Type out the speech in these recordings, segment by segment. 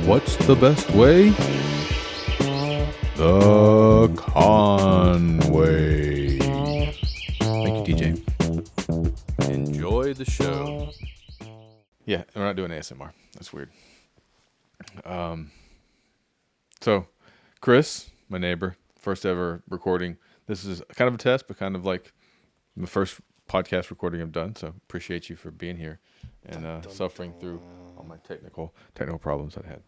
What's the best way? The Conway. Thank you, TJ. Enjoy the show. Yeah, we're not doing ASMR. That's weird. So, Chris, my neighbor, first ever recording. This is kind of a test, but kind of like the first podcast recording I've done. So, appreciate you for being here and suffering through all my technical problems I had.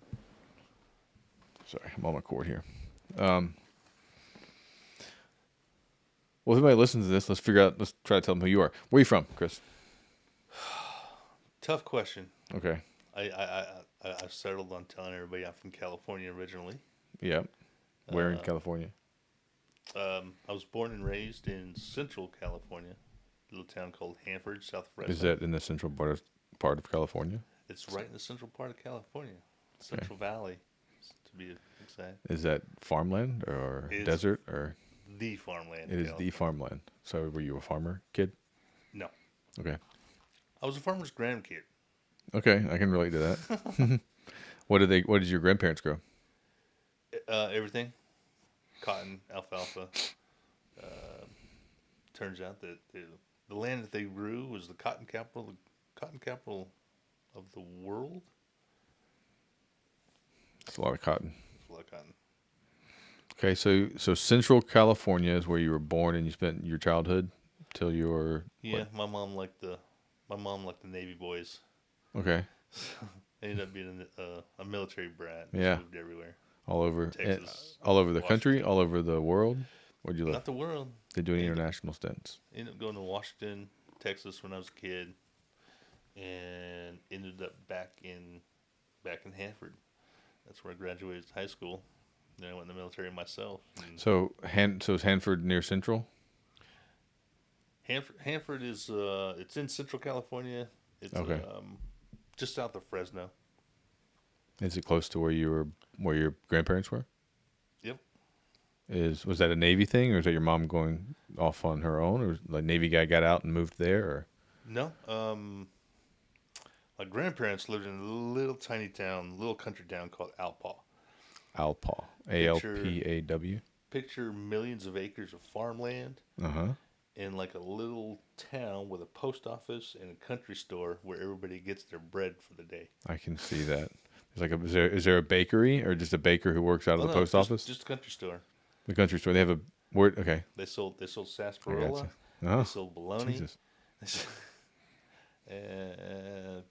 Sorry, I'm on my cord here. Well, if anybody listens to this, let's try to tell them who you are. Where are you from, Chris? Tough question. Okay. I've settled on telling everybody I'm from California originally. Yeah. Where in California? I was born and raised in Central California, a little town called Hanford, south of Fresno. Is that in the central part of California? It's right in the central part of California, Central Valley, to be exact. Is that farmland or desert or? The farmland. It is the farmland. So were you a farmer kid? No. Okay. I was a farmer's grandkid. Okay, I can relate to that. What did your grandparents grow? Everything. Cotton, alfalfa. Turns out that the land that they grew was the cotton capital of the world. It's a lot of cotton. It's a lot of cotton. Okay, so Central California is where you were born and you spent your childhood till you were. Yeah, what? My mom liked the Navy boys. Okay. Ended up being a military brat. Yeah. She moved everywhere. All over Texas, all over the Washington. country, all over the world. Where'd you live? Not the world. They do any international stints. Ended up going to Washington, Texas when I was a kid, and ended up back in Hanford. That's where I graduated high school. Then I went in the military myself. So is Hanford near Central? Hanford is it's in Central California. It's okay. Just south of Fresno. Is it close to where your grandparents were? Yep. Was that a Navy thing, or is that your mom going off on her own, or like Navy guy got out and moved there? Or? No. My grandparents lived in a little tiny town, little country town called Alpaw. Alpaw. ALPAW. Picture millions of acres of farmland. Uh-huh. In like a little town with a post office and a country store where everybody gets their bread for the day. I can see that. Is there a bakery or just a baker who works out of the post office? Just a country store. The country store. They have a word. Okay. They sold sarsaparilla. Oh, they sold bologna. Jesus.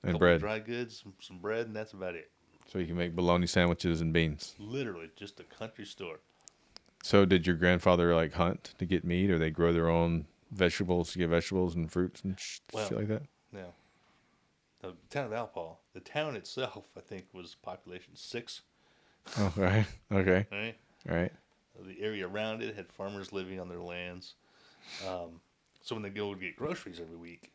And bread. Dry goods, some bread, and that's about it. So you can make bologna sandwiches and beans. Literally, just a country store. So did your grandfather like hunt to get meat, or they grow their own vegetables to get vegetables and fruits and shit like that? Yeah. The town of Alpaw, the town itself, I think, was population 6. Oh, right. Okay. Right. The area around it had farmers living on their lands. So when they go to get groceries every week,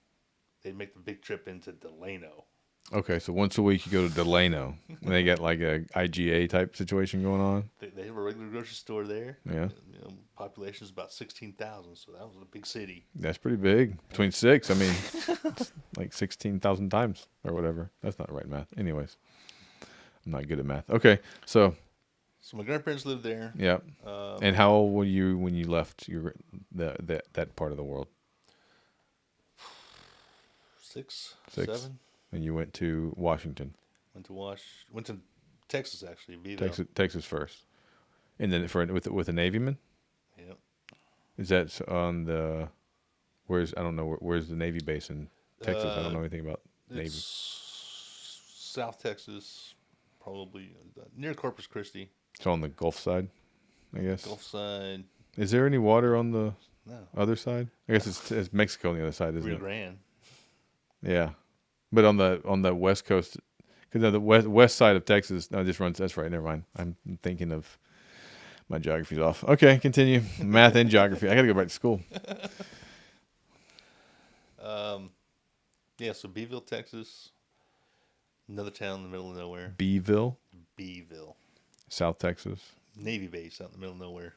they'd make the big trip into Delano. Okay, so once a week you go to Delano, and they got like a IGA type situation going on. They have a regular grocery store there. Yeah. Population is about 16,000, so that was a big city. That's pretty big. Between 6, I mean, it's like 16,000 times or whatever. That's not the right math. Anyways, I'm not good at math. Okay, so my grandparents lived there. Yeah. And how old were you when you left that part of the world? 6, 6. 7. And you went to Washington. Went to Texas actually. Beeville. Texas first, and then with a Navyman. Yep. Is that on the? Where's the Navy base in Texas? I don't know anything about Navy. South Texas, probably near Corpus Christi. So on the Gulf side, I guess. Gulf side. Is there any water on the other side? I guess it's Mexico on the other side, isn't it? Rio Grande. Yeah. But on the west coast, because the west side of Texas, no, it just runs. That's right. Never mind. I'm thinking of my geography's off. Okay, continue. Math and geography. I got to go back to school. Yeah. So Beeville, Texas, another town in the middle of nowhere. Beeville. South Texas. Navy base out in the middle of nowhere.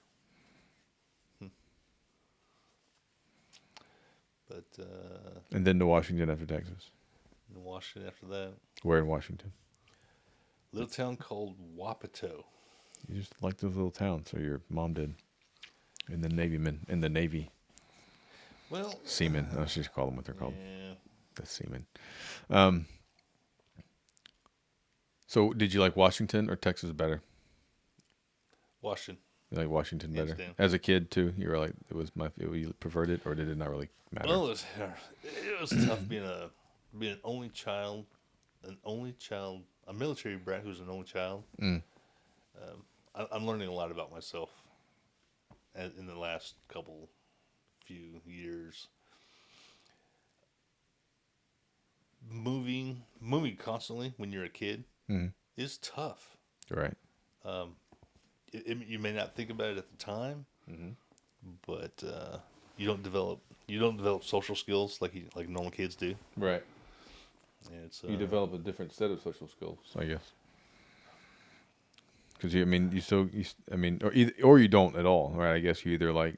But and then to Washington after Texas. In Washington after that. Where in Washington? Little town called Wapato. You just like those little towns, or your mom did. In the Navy. Well, Seamen. I should call them what they're called. yeah. The seamen. So did you like Washington or Texas better? Washington. You like Washington Hands better? down. As a kid too, you were like, you preferred it, or did it not really matter? Well, it was tough being an only child, a military brat who's an only child. Mm. I'm learning a lot about myself in the last few years. Moving constantly when you're a kid Mm. is tough. Right. You may not think about it at the time, Mm-hmm. but you don't develop social skills like normal kids do. Right. And it's You develop a different set of social skills, I guess. Because or you don't at all, right? I guess you either like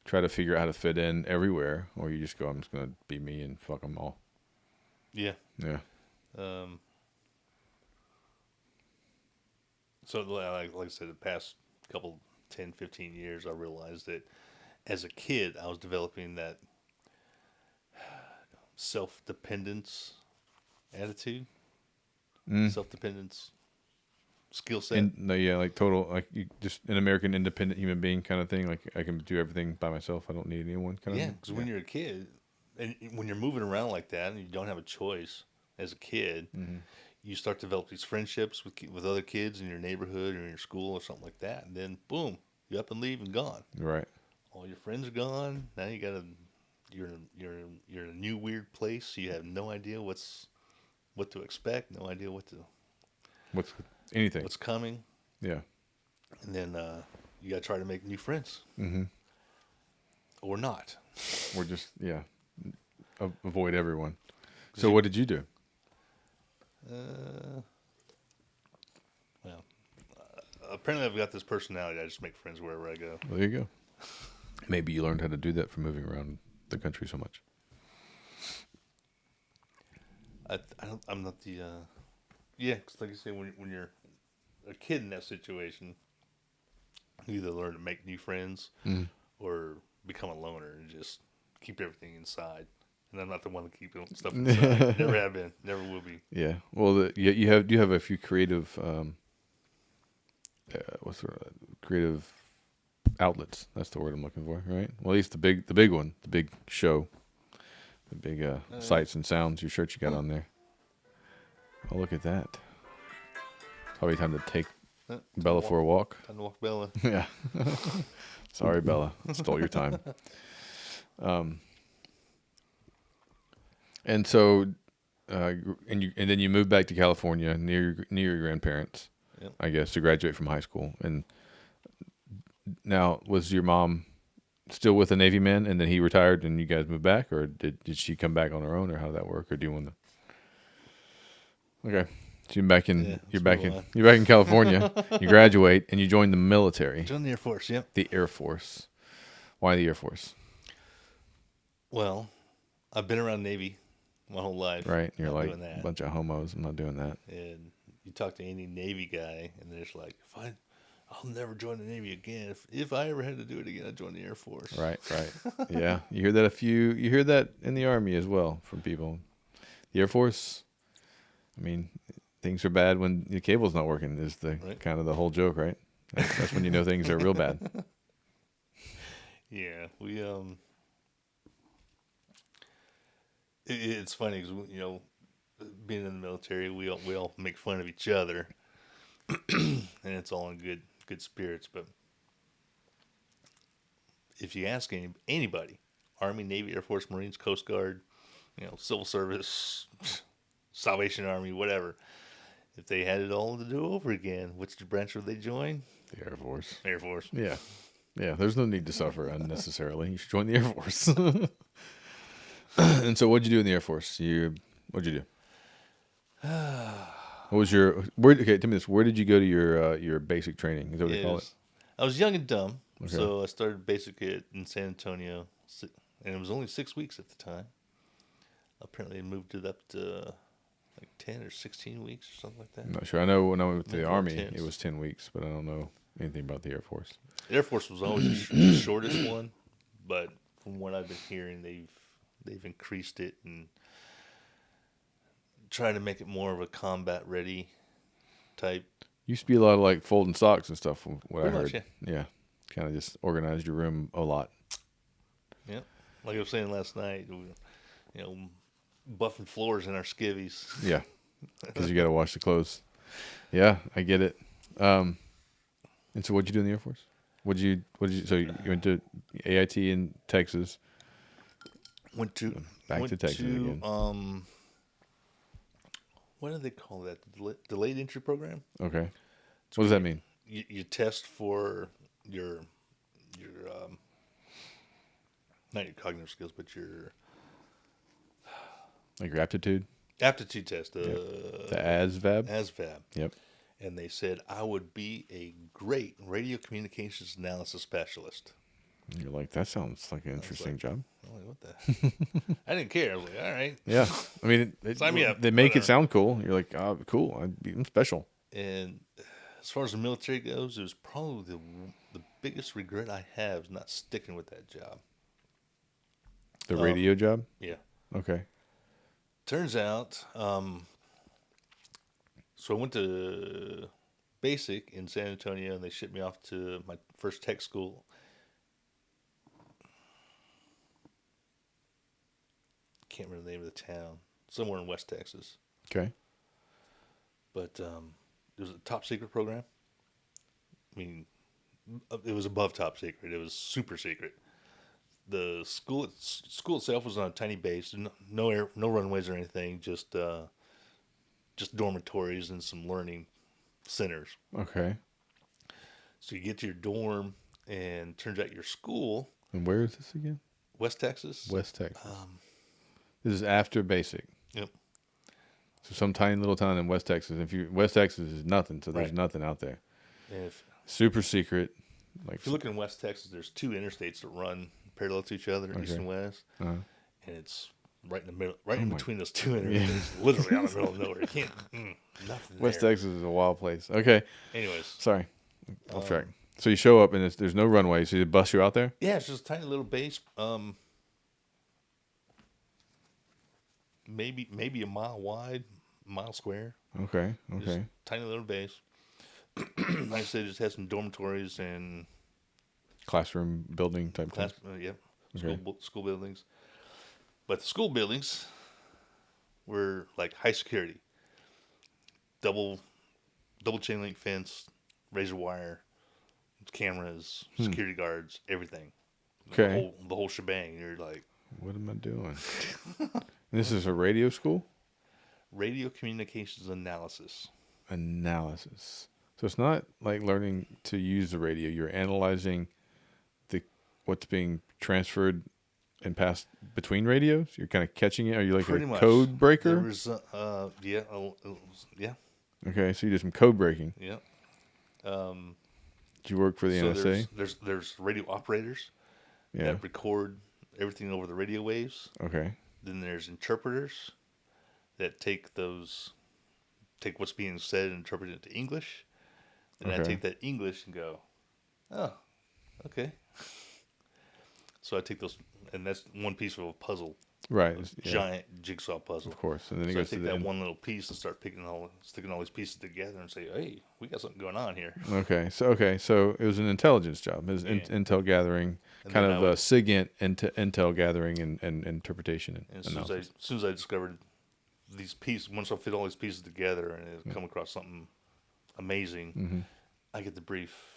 try to figure out how to fit in everywhere, or you just go, I'm just gonna be me and fuck them all. Yeah. Yeah. So like I said, the past 10-15 years, I realized that as a kid, I was developing that self-dependence attitude, self-dependence skill set. Like total, like you just an American independent human being kind of thing. Like I can do everything by myself. I don't need anyone. Kind of. Yeah, because when you're a kid, and when you're moving around like that, and you don't have a choice as a kid, you start to develop these friendships with other kids in your neighborhood or in your school or something like that, and then boom, you up and leave and gone. Right. All your friends are gone. Now you're in a new weird place. You have no idea what to expect. No idea What's coming. Yeah. And then you got to try to make new friends. Mm-hmm. Or not. Or just avoid everyone. So what did you do? Well, apparently I've got this personality. I just make friends wherever I go. Well, there you go. Maybe you learned how to do that from moving around the country so much. I'm not the. Yeah, because like I say, when you're a kid in that situation, you either learn to make new friends or become a loner and just keep everything inside. And I'm not the one to keep stuff inside. Never have been. Never will be. Yeah. Well, you have a few creative. Creative outlets? That's the word I'm looking for, right? Well, at least the big one, the big show, the big sights and sounds. Your shirt you got on there. Oh, look at that. Probably time to take Bella for a walk. Time to walk Bella. Yeah. Sorry, Bella. Stole your time. And so, and then you moved back to California near your grandparents, Yep. I guess, to graduate from high school. And now, was your mom still with a Navy man, and then he retired, and you guys moved back, or did she come back on her own, or how did that work, or do you want to? Okay, so you're back in California. You graduate, and you join the military. Join the Air Force. Yep. The Air Force. Why the Air Force? Well, I've been around Navy my whole life. Right. You're not like doing that. a bunch of homos. I'm not doing that. And you talk to any Navy guy, and they're just like, I'll never join the Navy again. If I ever had to do it again, I'd join the Air Force. Right. Yeah. You hear that you hear that in the Army as well from people. The Air Force, I mean, things are bad when the cable's not working is the kind of the whole joke, right? That's when you know things are real bad. Yeah. We, it's funny because, being in the military, we all make fun of each other, and it's all in good spirits. But if you ask anybody, Army, Navy, Air Force, Marines, Coast Guard, Civil Service, Salvation Army, whatever, if they had it all to do over again, which branch would they join? The Air Force. Air Force. Yeah. There's no need to suffer unnecessarily. You should join the Air Force. And so, what'd you do in the Air Force? What'd you do? What was okay, tell me this. Where did you go to your basic training? Is that what they call it? I was young and dumb, Okay. so I started basic in San Antonio, and it was only 6 weeks at the time. Apparently, I moved it up to like 10 or 16 weeks or something like that. I'm not sure. I know when I went to the Maybe Army, intense. it was 10 weeks, but I don't know anything about the Air Force. Air Force was always the shortest one, but from what I've been hearing, they've increased it and trying to make it more of a combat ready type. Used to be a lot of like folding socks and stuff. From what Pretty I much, heard, yeah, kind of just organized your room a lot. Yeah, like I was saying last night, buffing floors in our skivvies. Yeah, because you got to wash the clothes. Yeah, I get it. And so, what'd you do in the Air Force? So you went to AIT in Texas. Went to Texas again. What do they call that? Delayed entry program. Okay. What does that mean? You test for your not your cognitive skills, but your Like your aptitude? aptitude test. The ASVAB? ASVAB. Yep. And they said I would be a great radio communications analysis specialist. And you're like, that sounds like an interesting job. I'm like, what the? I didn't care. I was like, all right. Yeah. I mean, Sign me up. They make it Whatever. sound cool. You're like, oh, cool. I'm special. And as far as the military goes, it was probably the biggest regret I have is not sticking with that job. The radio job? Yeah. Okay. Turns out, so I went to basic in San Antonio, and they shipped me off to my first tech school. Can't remember the name of the town. Somewhere in West Texas. Okay. But it was a top secret program. I mean, it was above top secret. It was super secret. The school itself was on a tiny base. No runways or anything. Just dormitories and some learning centers. Okay. So you get to your dorm, and turns out your school, And where is this again? West Texas. West Texas. This is after basic. Yep. So some tiny little town in West Texas. West Texas is nothing, so there's Right. nothing out there. And Super secret. Like if you look in West Texas, there's two interstates that run parallel to each other, east and west, uh-huh. and it's right in the middle, right in my- between those two interstates, literally out in the middle of nowhere. You can't, nothing West there. Texas is a wild place. Okay. Anyways, Sorry. Off track. So you show up and there's no runway, so you bus you out there? yeah, it's just a tiny little base, maybe a mile wide, mile square. Okay. Just Okay. tiny little base. Like I said, it just had some dormitories and Classroom building type class, thing. yep, Okay. school buildings. But the school buildings were like high security, double chain link fence, razor wire, cameras, security guards, everything. Okay. The whole shebang. You're like What am I doing? And this is a radio school? radio communications analysis. Analysis. So it's not like learning to use the radio. You're analyzing what's being transferred and passed between radios. You're kind of catching it. Are you like Pretty a much. code breaker? There was, yeah. Okay, so you did some code breaking. Yeah. Did you work for the So NSA? there's radio operators Yeah. that record everything over the radio waves. Okay. Then there's interpreters that take what's being said and interpret it to English. And I Okay. take that English and go, oh, okay. So I take those, and that's one piece of a puzzle, Right. Yeah, giant jigsaw puzzle. of course. And then it So I goes to take the that end. one little piece and start sticking all these pieces together and say, hey, we got something going on here. Okay. So it was an intelligence job. It was Yeah. intel gathering, And kind then of I a would- SIGINT intel gathering and interpretation. And as analysis. soon as I discovered these pieces, once I fit all these pieces together and it come across something amazing, I get the brief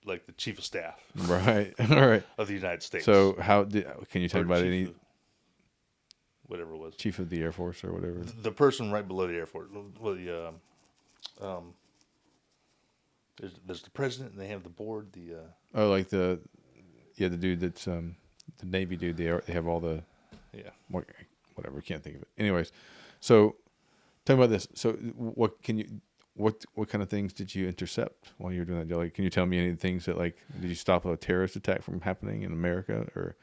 like the chief of staff Right. All right. of the United States. So can you tell Or me about chief any of- whatever it was. chief of the Air Force or whatever? The person right below the Air Force. Well, there's the president, and they have the board. Oh, like the dude that's the Navy dude. They have all the Yeah. whatever. Can't think of it. Anyways, so tell me about this. So what kind of things did you intercept while you were doing that? Like, can you tell me any things that did you stop a terrorist attack from happening in America, or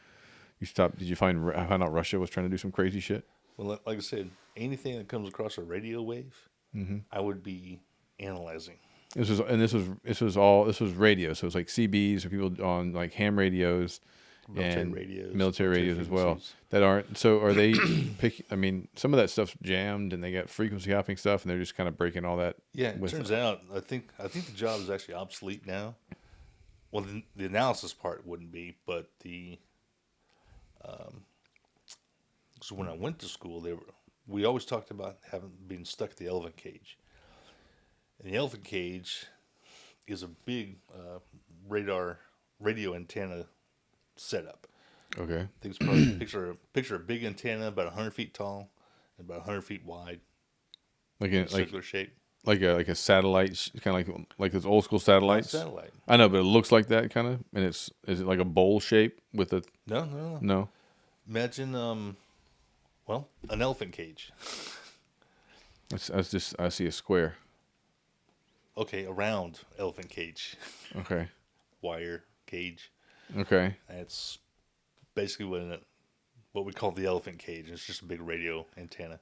did you find out Russia was trying to do some crazy shit? Well, like I said, anything that comes across a radio wave, Mm-hmm. I would be analyzing. This was radio, so it was like CBs or people on like ham radios Military and radios, military radios as well frequencies. that aren't. So are they pick? I mean, some of that stuff's jammed and they got frequency hopping stuff, and they're just kind of breaking all that. Yeah, it with turns out I think the job is actually obsolete now. Well, the analysis part wouldn't be, but so when I went to school, we always talked about being stuck at the elephant cage, and the elephant cage is a big radio antenna setup. Okay. I think it's probably picture a big antenna about 100 feet tall and about 100 feet wide, Like circular shape. like a satellite, kind of like those old school satellites. Satellite. I know, but it looks like that kind of, and is it like a bowl shape with a No. no? Imagine an elephant cage. I see a square. Okay, a round elephant cage, Okay. wire cage. Okay. That's basically what we call the elephant cage. It's just a big radio antenna.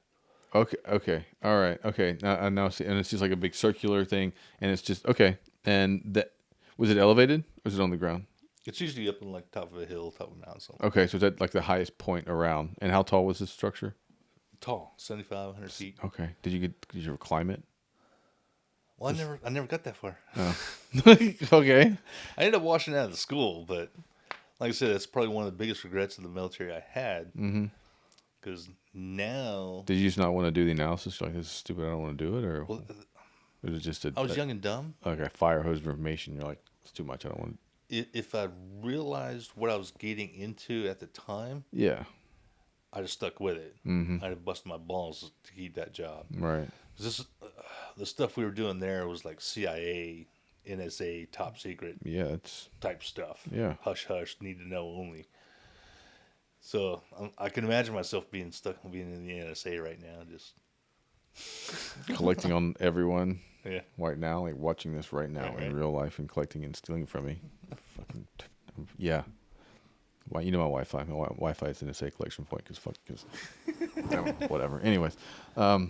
Okay. Okay. All right. Okay. Now I now see, and it's just like a big circular thing, and it's just okay. And that was it elevated or was it on the ground? It's usually up in like top of a hill, top of a mountain, something. Okay, so is that like the highest point around? And how tall was this structure? Tall, 75, 100 feet. Okay. Did you ever climb it? Well, I never got that far. Oh. Okay. I ended up washing out of the school, but like I said, that's probably one of the biggest regrets of the military I had. Mm-hmm. Because now, Did you just not want to do the analysis? You're like, this is stupid. I don't want to do it, or well, was it just I was young and dumb. like a fire hose of information? You're like, it's too much. I don't want. If I realized what I was getting into at the time, Yeah. I'd have stuck with it. Mm-hmm. I'd have busted my balls to keep that job. Right. The stuff we were doing there was like CIA, NSA, top secret Yeah. It's type stuff. yeah. Hush, hush, need to know only. So I can imagine myself being in the NSA right now. Just Collecting on everyone yeah, right now, like watching this right now Right. in real life and collecting and stealing from me. Fucking yeah. Why you know my Wi-Fi? My Wi-Fi is in a safe collection point because whatever. Anyways, all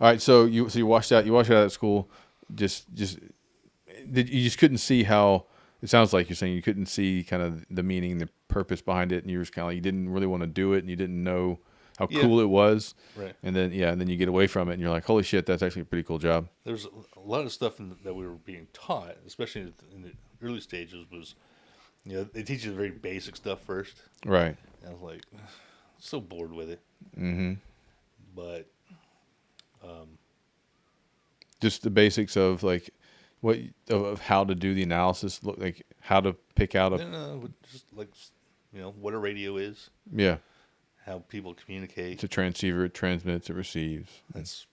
right. So you washed out of school. You just couldn't see how. It sounds like you're saying you couldn't see kind of the meaning, the purpose behind it, and you were just kind of like you didn't really want to do it, and you didn't know how Yeah. cool it was. right. And then you get away from it, and you're like, holy shit, that's actually a pretty cool job. There's a lot of stuff that we were being taught, especially in the early stages, was they teach you the very basic stuff first. Right. And I was like, so bored with it. Mm-hmm. But Just the basics of like of how to do the analysis, look like how to pick out just like what a radio is, yeah. how people communicate. It's a transceiver, it transmits, it receives. That's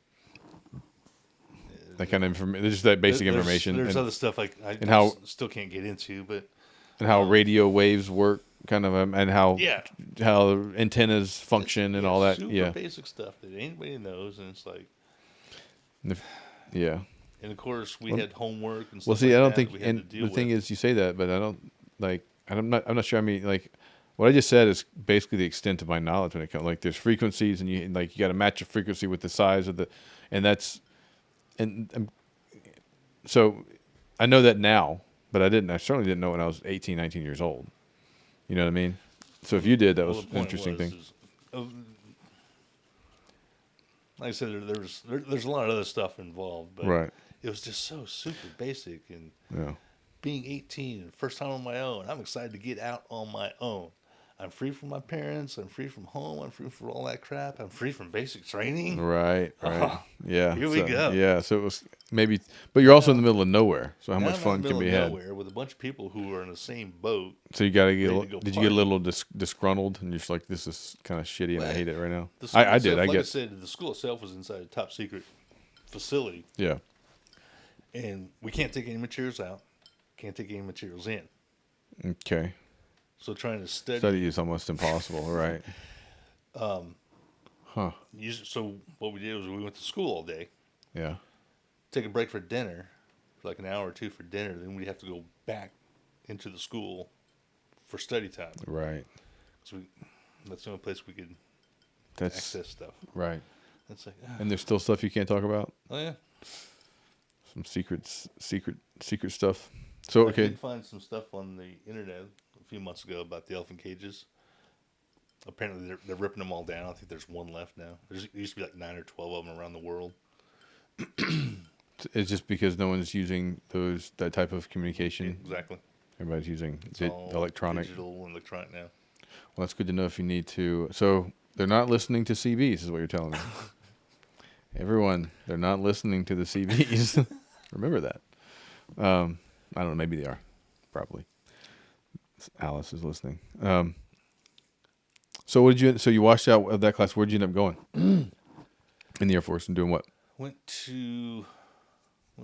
That kind of information, just that basic there's- information. There's and, other stuff I and how- still can't get into, but and how radio waves work, kind of, and how yeah, how antennas function and all that. super Yeah, basic stuff that anybody knows, and it's like, yeah. and of course we Well- had homework and stuff. Well, see, like I don't that think, we had and to deal the thing with. is, you say that, but I don't like. I'm not sure. I mean, like, what I just said is basically the extent of my knowledge when it comes. Like, there's frequencies, and you got to match a frequency with the size of the, and that's, and so I know that now, but I certainly didn't know when I was 18, 19 years old. You know what I mean? So if you did, that Well, was the an point interesting thing. is, like I said, there's a lot of other stuff involved, but Right. it was just so super basic. And Yeah. being 18, first time on my own, I'm excited to get out on my own. I'm free from my parents. I'm free from home. I'm free from all that crap. I'm free from basic training. Right. Yeah. Here we go. Yeah. So it was maybe, but you're also in the middle of nowhere. So how Now much I'm in fun the can middle be of had? nowhere with a bunch of people who are in the same boat. So you got to get. Ready to go Did you get a party. little disgruntled and you're just like, this is kind of shitty and I Well, hate it right now? The school I did. itself, I like I get. said, the school itself was inside a top secret facility, Yeah. and we can't take any materials out. Can't take any materials in. Okay. So trying to Study is almost impossible, right? Huh. So what we did was we went to school all day, Yeah. take a break for dinner, for like an hour or two for dinner. Then we'd have to go back into the school for study time. Right. So that's the only place we could That's access stuff. right. It's like, And there's still stuff you can't talk about. oh yeah. Some secret stuff. So I okay, did find some stuff on the internet a few months ago about the elephant cages. Apparently, they're ripping them all down. I think there's one left now. There used to be like 9 or 12 of them around the world. it's just because no one's using that type of communication. Exactly. Everybody's using It's all electronic. digital and electronic now. Well, that's good to know if you need to. So they're not listening to CBs, is what you're telling me. Everyone, they're not listening to the CBs. Remember that. I don't know. Maybe they are. Probably. Alice is listening. So what did you? So you washed out of that class. Where did you end up going? In the Air Force and doing what? Went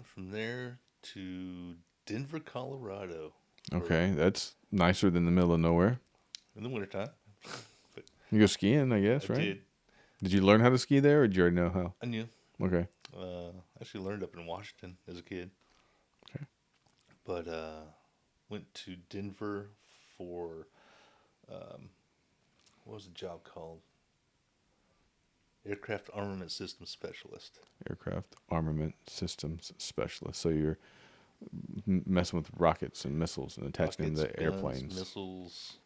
from there to Denver, Colorado. Okay, that's nicer than the middle of nowhere. In the wintertime. You go skiing, I guess, right? I did. Did you learn how to ski there, or did you already know how? I knew. Okay. I actually learned up in Washington as a kid. Okay. But went to Denver for what was the job called? Aircraft Armament Systems Specialist. Aircraft Armament Systems Specialist. So you're messing with rockets and missiles and attaching them to Rockets, airplanes. guns, missiles,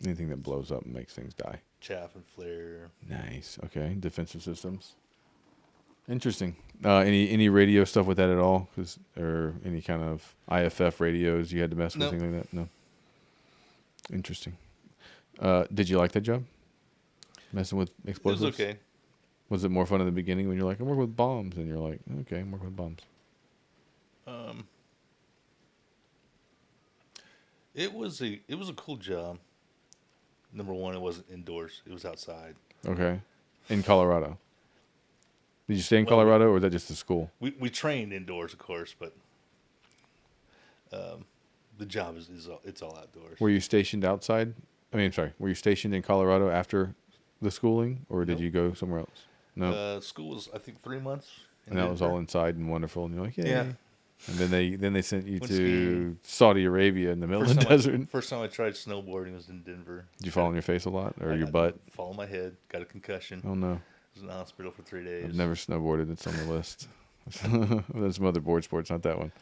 Anything that blows up and makes things die. chaff and flare. Nice. Okay. Defensive systems. Interesting. Any radio stuff with that at all? Or any kind of IFF radios you had to mess with? Nope. Anything like that? No. Interesting. Did you like that job? Messing with explosives? It was okay. Was it more fun in the beginning when you're like, I'm working with bombs? And you're like, okay, I'm working with bombs. It was a cool job. Number one, it wasn't indoors. It was outside. Okay. In Colorado. Did you stay in Well, Colorado, or was that just the school? We trained indoors, of course, but the job it's all outdoors. Were you stationed outside? Were you stationed in Colorado after the schooling, or did Nope. you go somewhere else? No. School was, I think, 3 months. And that was all inside and wonderful, and you're like, yay. Yeah. And then they sent you Went to skiing. Saudi Arabia in the middle of the desert. First time I tried snowboarding was in Denver. Did you fall on your face a lot, or your I butt? Fall on my head. Got a concussion. Oh no, Was in the hospital for 3 days. I've never snowboarded. It's on the list. There's some other board sports, not that one.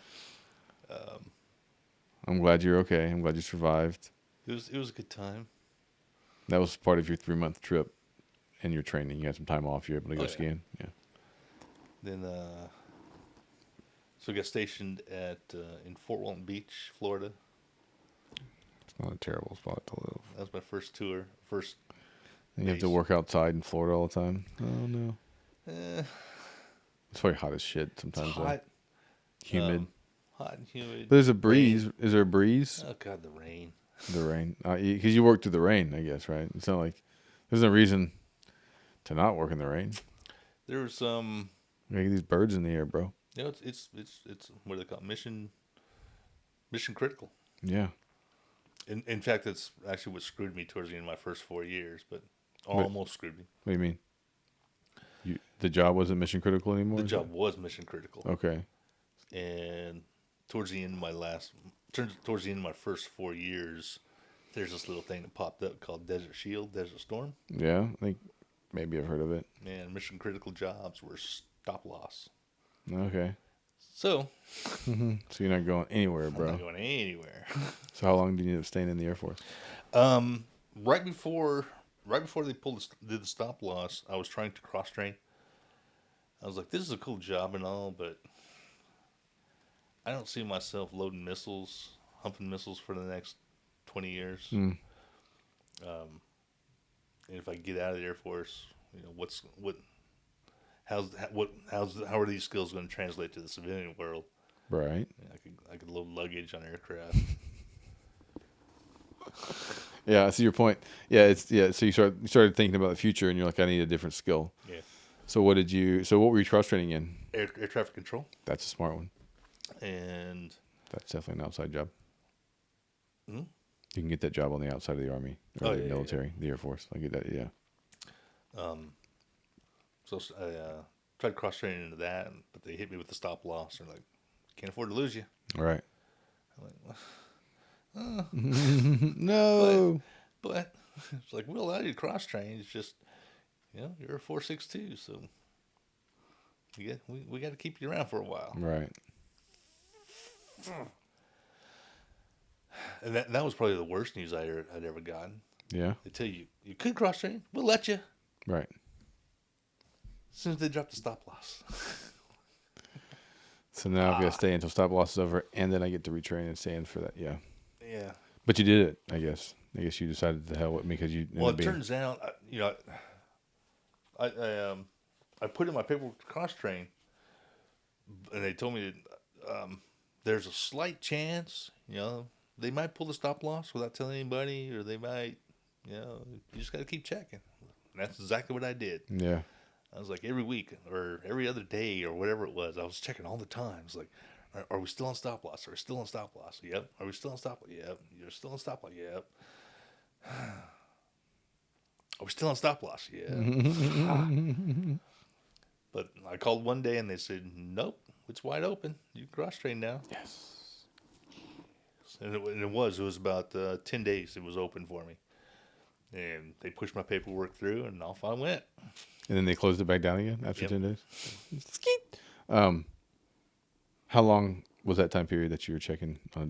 I'm glad you're okay. I'm glad you survived. It was a good time. That was part of your 3-month trip and your training. You had some time off. You're able to go Oh, yeah. skiing. Yeah. Then, so I got stationed in Fort Walton Beach, Florida. It's not a terrible spot to live. That was my first tour. First. And you have to Base. work outside in Florida all the time. Oh no. It's probably hot as shit It's sometimes. hot. Humid. Hot and humid. But there's a breeze. Is there a breeze? Oh God, the rain. The rain. Because you work through the rain, I guess, right? It's not like there's no reason to not work in the rain. There was some. You get these birds in the air, bro. You know, it's what do they call it? Mission critical. Yeah. In fact, that's actually what screwed me towards the end of my first 4 years, but almost screwed me. What do you mean? The job wasn't mission critical anymore? The job was mission critical. Okay. And towards the end of my first 4 years, there's this little thing that popped up called Desert Shield, Desert Storm. Yeah, I think maybe I've heard of it. And mission critical jobs were stop loss. Okay. So So you're not going anywhere, I'm bro. not going anywhere. So how long did you end up staying in the Air Force? Right before they did the stop loss, I was trying to cross train. I was like, this is a cool job and all, but I don't see myself loading missiles, humping missiles for the next 20 years. Mm. And if I get out of the Air Force, you know, how are these skills going to translate to the civilian world? Right. I could load luggage on aircraft. Yeah, I see your point. So you started thinking about the future, and you're like, I need a different skill. Yeah. So what were you cross training in? Air traffic control. That's a smart one. And That's definitely an outside job. Hmm? You can get that job on the outside of the Army or the military, the Air Force. I get that, yeah. So I tried cross training into that, but they hit me with the stop loss. They're like, can't afford to lose you. All right. I'm like, No. but it's like, well, I did cross train. It's just you're a 4.62, so we got to keep you around for a while. Right. And that was probably the worst news I'd ever gotten. Yeah. They tell you could cross train, we'll let you. Right. As soon as they drop the stop loss. So now I've got to stay until stop loss is over, and then I get to retrain and stay in for that. Yeah. Yeah. But you did it, I guess. I guess you decided to hell with me because you. Well, it turns out, I put in my paperwork to cross train, and they told me that there's a slight chance, they might pull the stop loss without telling anybody, or they might, you just got to keep checking. And that's exactly what I did. Yeah. I was like every week or every other day or whatever it was, I was checking all the time. It's like, are we still on stop loss? Are we still on stop loss? Yep. Are we still on stop loss? Yep. You're still on stop loss? Yep. Are we still on stop loss? Yeah. But I called one day and they said, nope, it's wide open. You can cross train now. Yes. And it was about 10 days it was open for me. And they pushed my paperwork through and off I went. And then they closed it back down again after Yep. 10 days? Skeet. How long was that time period that you were checking on a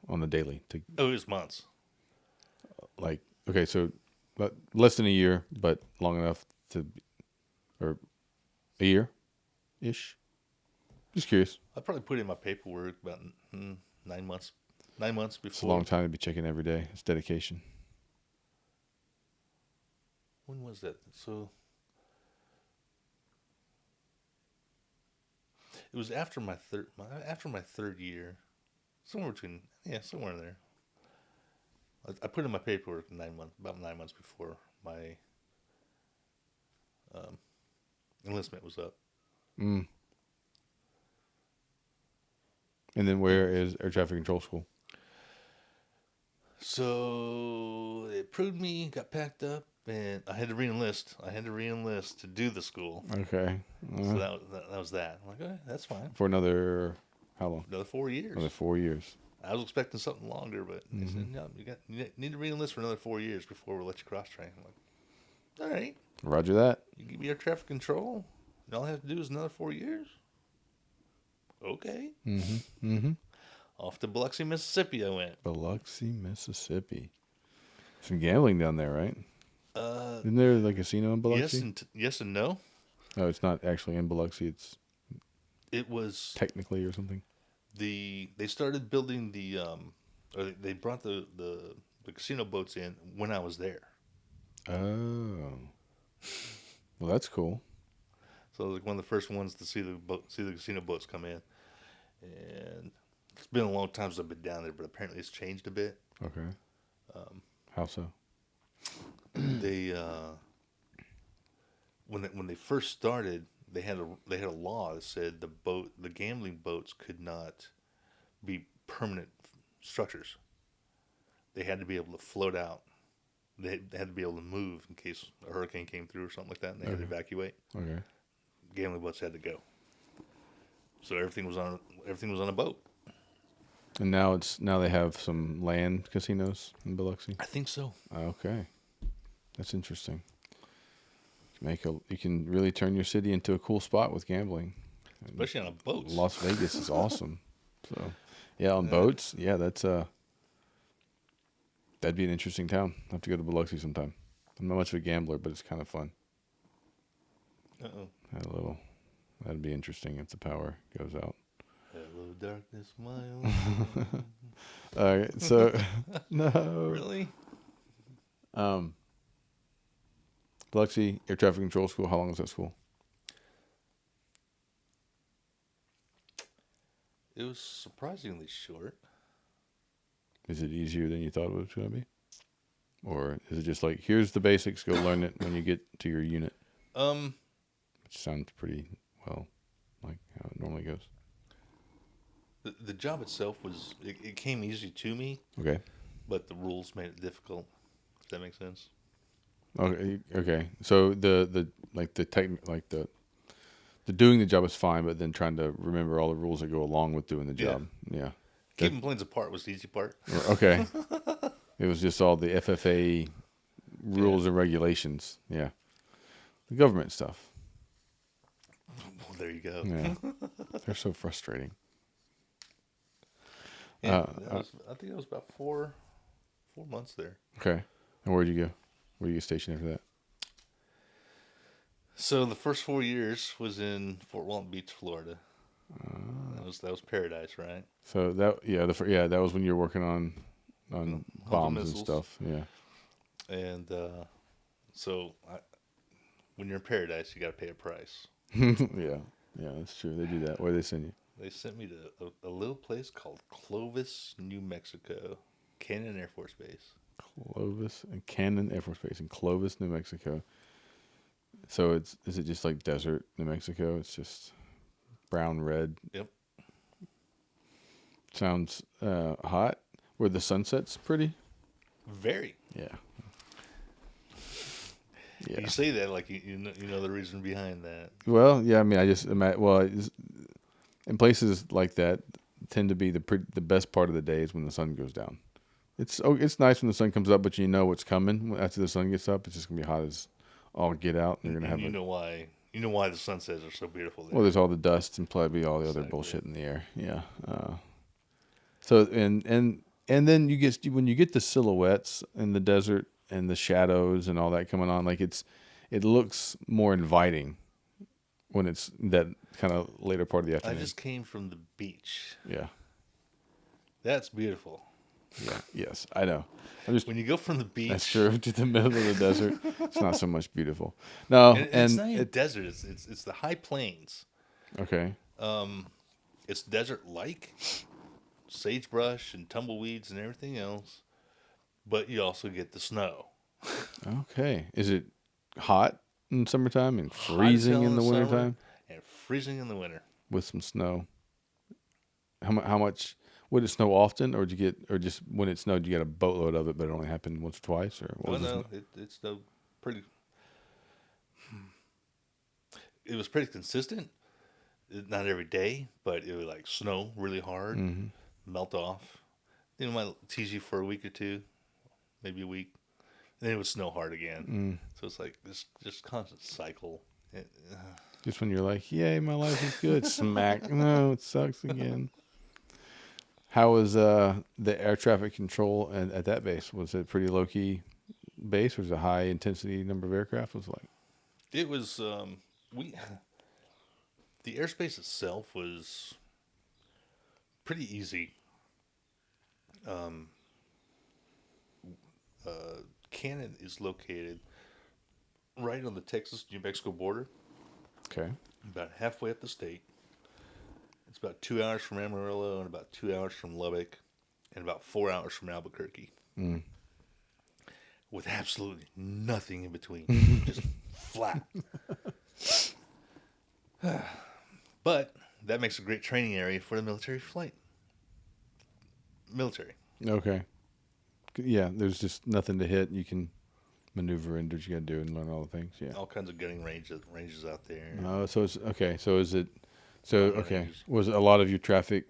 on the daily? Oh, it was months. Okay, so but less than a year, but long enough or a year-ish? Just curious. I probably put in my paperwork about 9 months. 9 months before. It's a long time to be checking every day. It's dedication. When was that? So it was after my third year, somewhere in there. I put in my paperwork about 9 months before my enlistment was up. Mm. And then where is air traffic control school? So they approved me, got packed up, and I had to re-enlist. To do the school. Okay. So that was that. I'm like, okay, that's fine. For another, how long? Another 4 years. Another 4 years. I was expecting something longer, but they said, no, you need to re-enlist for another 4 years before we'll let you cross-train. I'm like, all right. Roger that. You give me air traffic control, and all I have to do is another 4 years? Okay. Mm-hmm. Mm-hmm. Off to Biloxi, Mississippi I went. Biloxi, Mississippi. Some gambling down there, right? Isn't there like a casino in Biloxi? Yes and no. Oh, it's not actually in Biloxi. It was technically or something. They started building or they brought the casino boats in when I was there. Oh, well, that's cool. So I was like one of the first ones to see the casino boats come in, and it's been a long time since I've been down there, but apparently it's changed a bit. Okay. How so? They when they first started, they had a law that said the gambling boats could not be permanent structures. They had to be able to float out. They had to be able to move in case a hurricane came through or something like that, and they had to evacuate. Okay. Gambling boats had to go. So everything was on a boat. And now they have some land casinos in Biloxi. I think so. Okay, that's interesting. You can really turn your city into a cool spot with gambling, especially on a boat. Las Vegas is awesome. So, yeah, on boats, yeah, that'd be an interesting town. I'll have to go to Biloxi sometime. I'm not much of a gambler, but it's kind of fun. That'd be interesting if the power goes out. Hello, darkness, my old. All right, so no. Really? Biloxi Air Traffic Control School. How long is that school? It was surprisingly short. Is it easier than you thought it was going to be? Or is it just like, here's the basics, go learn it when you get to your unit? Which sounds pretty well like how it normally goes. The job itself it came easy to me. Okay. But the rules made it difficult. Does that make sense? Okay. So the doing the job is fine, but then trying to remember all the rules that go along with doing the job. Yeah. Keeping planes apart was the easy part. Okay. It was just all the FFA rules and regulations. Yeah, the government stuff. Well, there you go. Yeah, they're so frustrating. Yeah, I think it was about 4 months there. Okay, and where'd you go? Where did you get stationed after that? So the first 4 years was in Fort Walton Beach, Florida. That was paradise, right? So that was when you were working on Hunting bombs and missiles. stuff. Yeah. And so when you're in paradise, you got to pay a price. Yeah, that's true. They do that. Where they send you? They sent me to a little place called Clovis, New Mexico, Cannon Air Force Base. Clovis and Cannon Air Force Base in Clovis, New Mexico. So is it just like desert New Mexico? It's just brown red. Yep. Sounds hot. Where the sunset's pretty. Very. Yeah. You say that like you know the reason behind that. Well, yeah. I mean, I just in places like that tend to be the best part of the day is when the sun goes down. It's nice when the sun comes up, but you know what's coming after the sun gets up. It's just gonna be hot as all get out, and you're gonna have. You know why the sunsets are so beautiful there. Well, there's all the dust and probably all the other bullshit in the air. Yeah. So and then when you get the silhouettes in the desert and the shadows and all that coming on, like it looks more inviting when it's that kind of later part of the afternoon. I just came from the beach. Yeah. That's beautiful. Yeah. Yes, I know. When you go from the beach, that's true, to the middle of the desert, it's not so much beautiful. No, and it's not even desert. It's the high plains. Okay. It's desert-like, sagebrush and tumbleweeds and everything else, but you also get the snow. Okay. Is it hot in summertime and freezing in the wintertime? And freezing in the winter. With some snow. How much? Would it snow often, or just when it snowed, you get a boatload of it, but it only happened once or twice, or what? It snowed pretty. It was pretty consistent. Not every day, but it would like snow really hard, melt off. Then it might tease you for a week or two, maybe a week. And then it would snow hard again. So it's like this just constant cycle. Just when you're like, yay, my life is good. Smack. No, it sucks again. How was the air traffic control at that base? Was it pretty low key base, or was it a high intensity number of aircraft? Was it like? It was the airspace itself was pretty easy. Cannon is located right on the Texas-New Mexico border. Okay. About halfway up the state. It's about 2 hours from Amarillo and about 2 hours from Lubbock and about 4 hours from Albuquerque. With absolutely nothing in between. Just flat. But that makes a great training area for the military. Okay. Yeah, there's just nothing to hit. You can maneuver and do what you got to do and learn all the things. Yeah. All kinds of gunning ranges out there. Oh, so it's okay. So is it? So okay. Was a lot of your traffic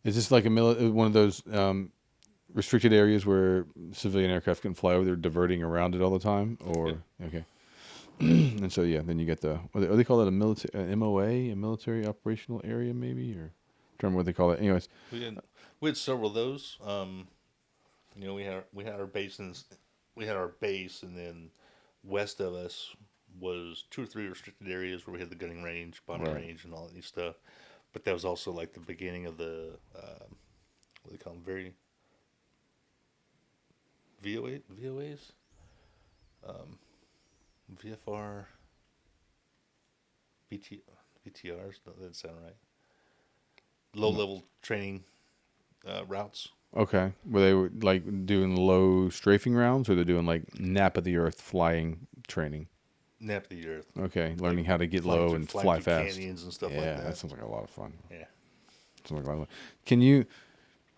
Is this like one of those restricted areas where civilian aircraft can fly over? They're diverting around it all the time, or okay. And so then you get what they call it, an MOA, a military operational area, maybe, or I don't remember what they call it. Anyways, we had several of those. We had our base and then west of us was 2 or 3 restricted areas where we had the gunning range, bombing range, and all that new stuff. But that was also like the beginning of the what do they call them? VOAs, VFR, BTRs. No, that doesn't sound right. Low level training routes. Okay, were they like doing low strafing rounds, or they're doing like nap of the earth flying training? Nap of the earth. Okay, learning how to get low and fly fast. Canyons and stuff like that. Yeah, that sounds like a lot of fun. Yeah. Sounds like a lot of fun. You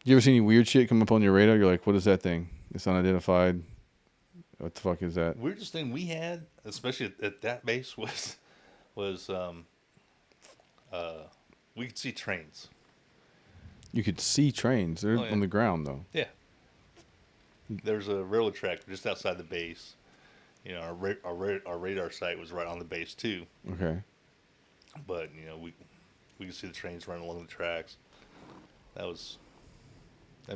ever see any weird shit come up on your radar? You're like, what is that thing? It's unidentified. What the fuck is that? Weirdest thing we had, especially at that base, was we could see trains. You could see trains. They're on the ground though. Yeah. There's a railroad track just outside the base. You know, our radar site was right on the base too. Okay. But you know, we could see the trains running along the tracks. That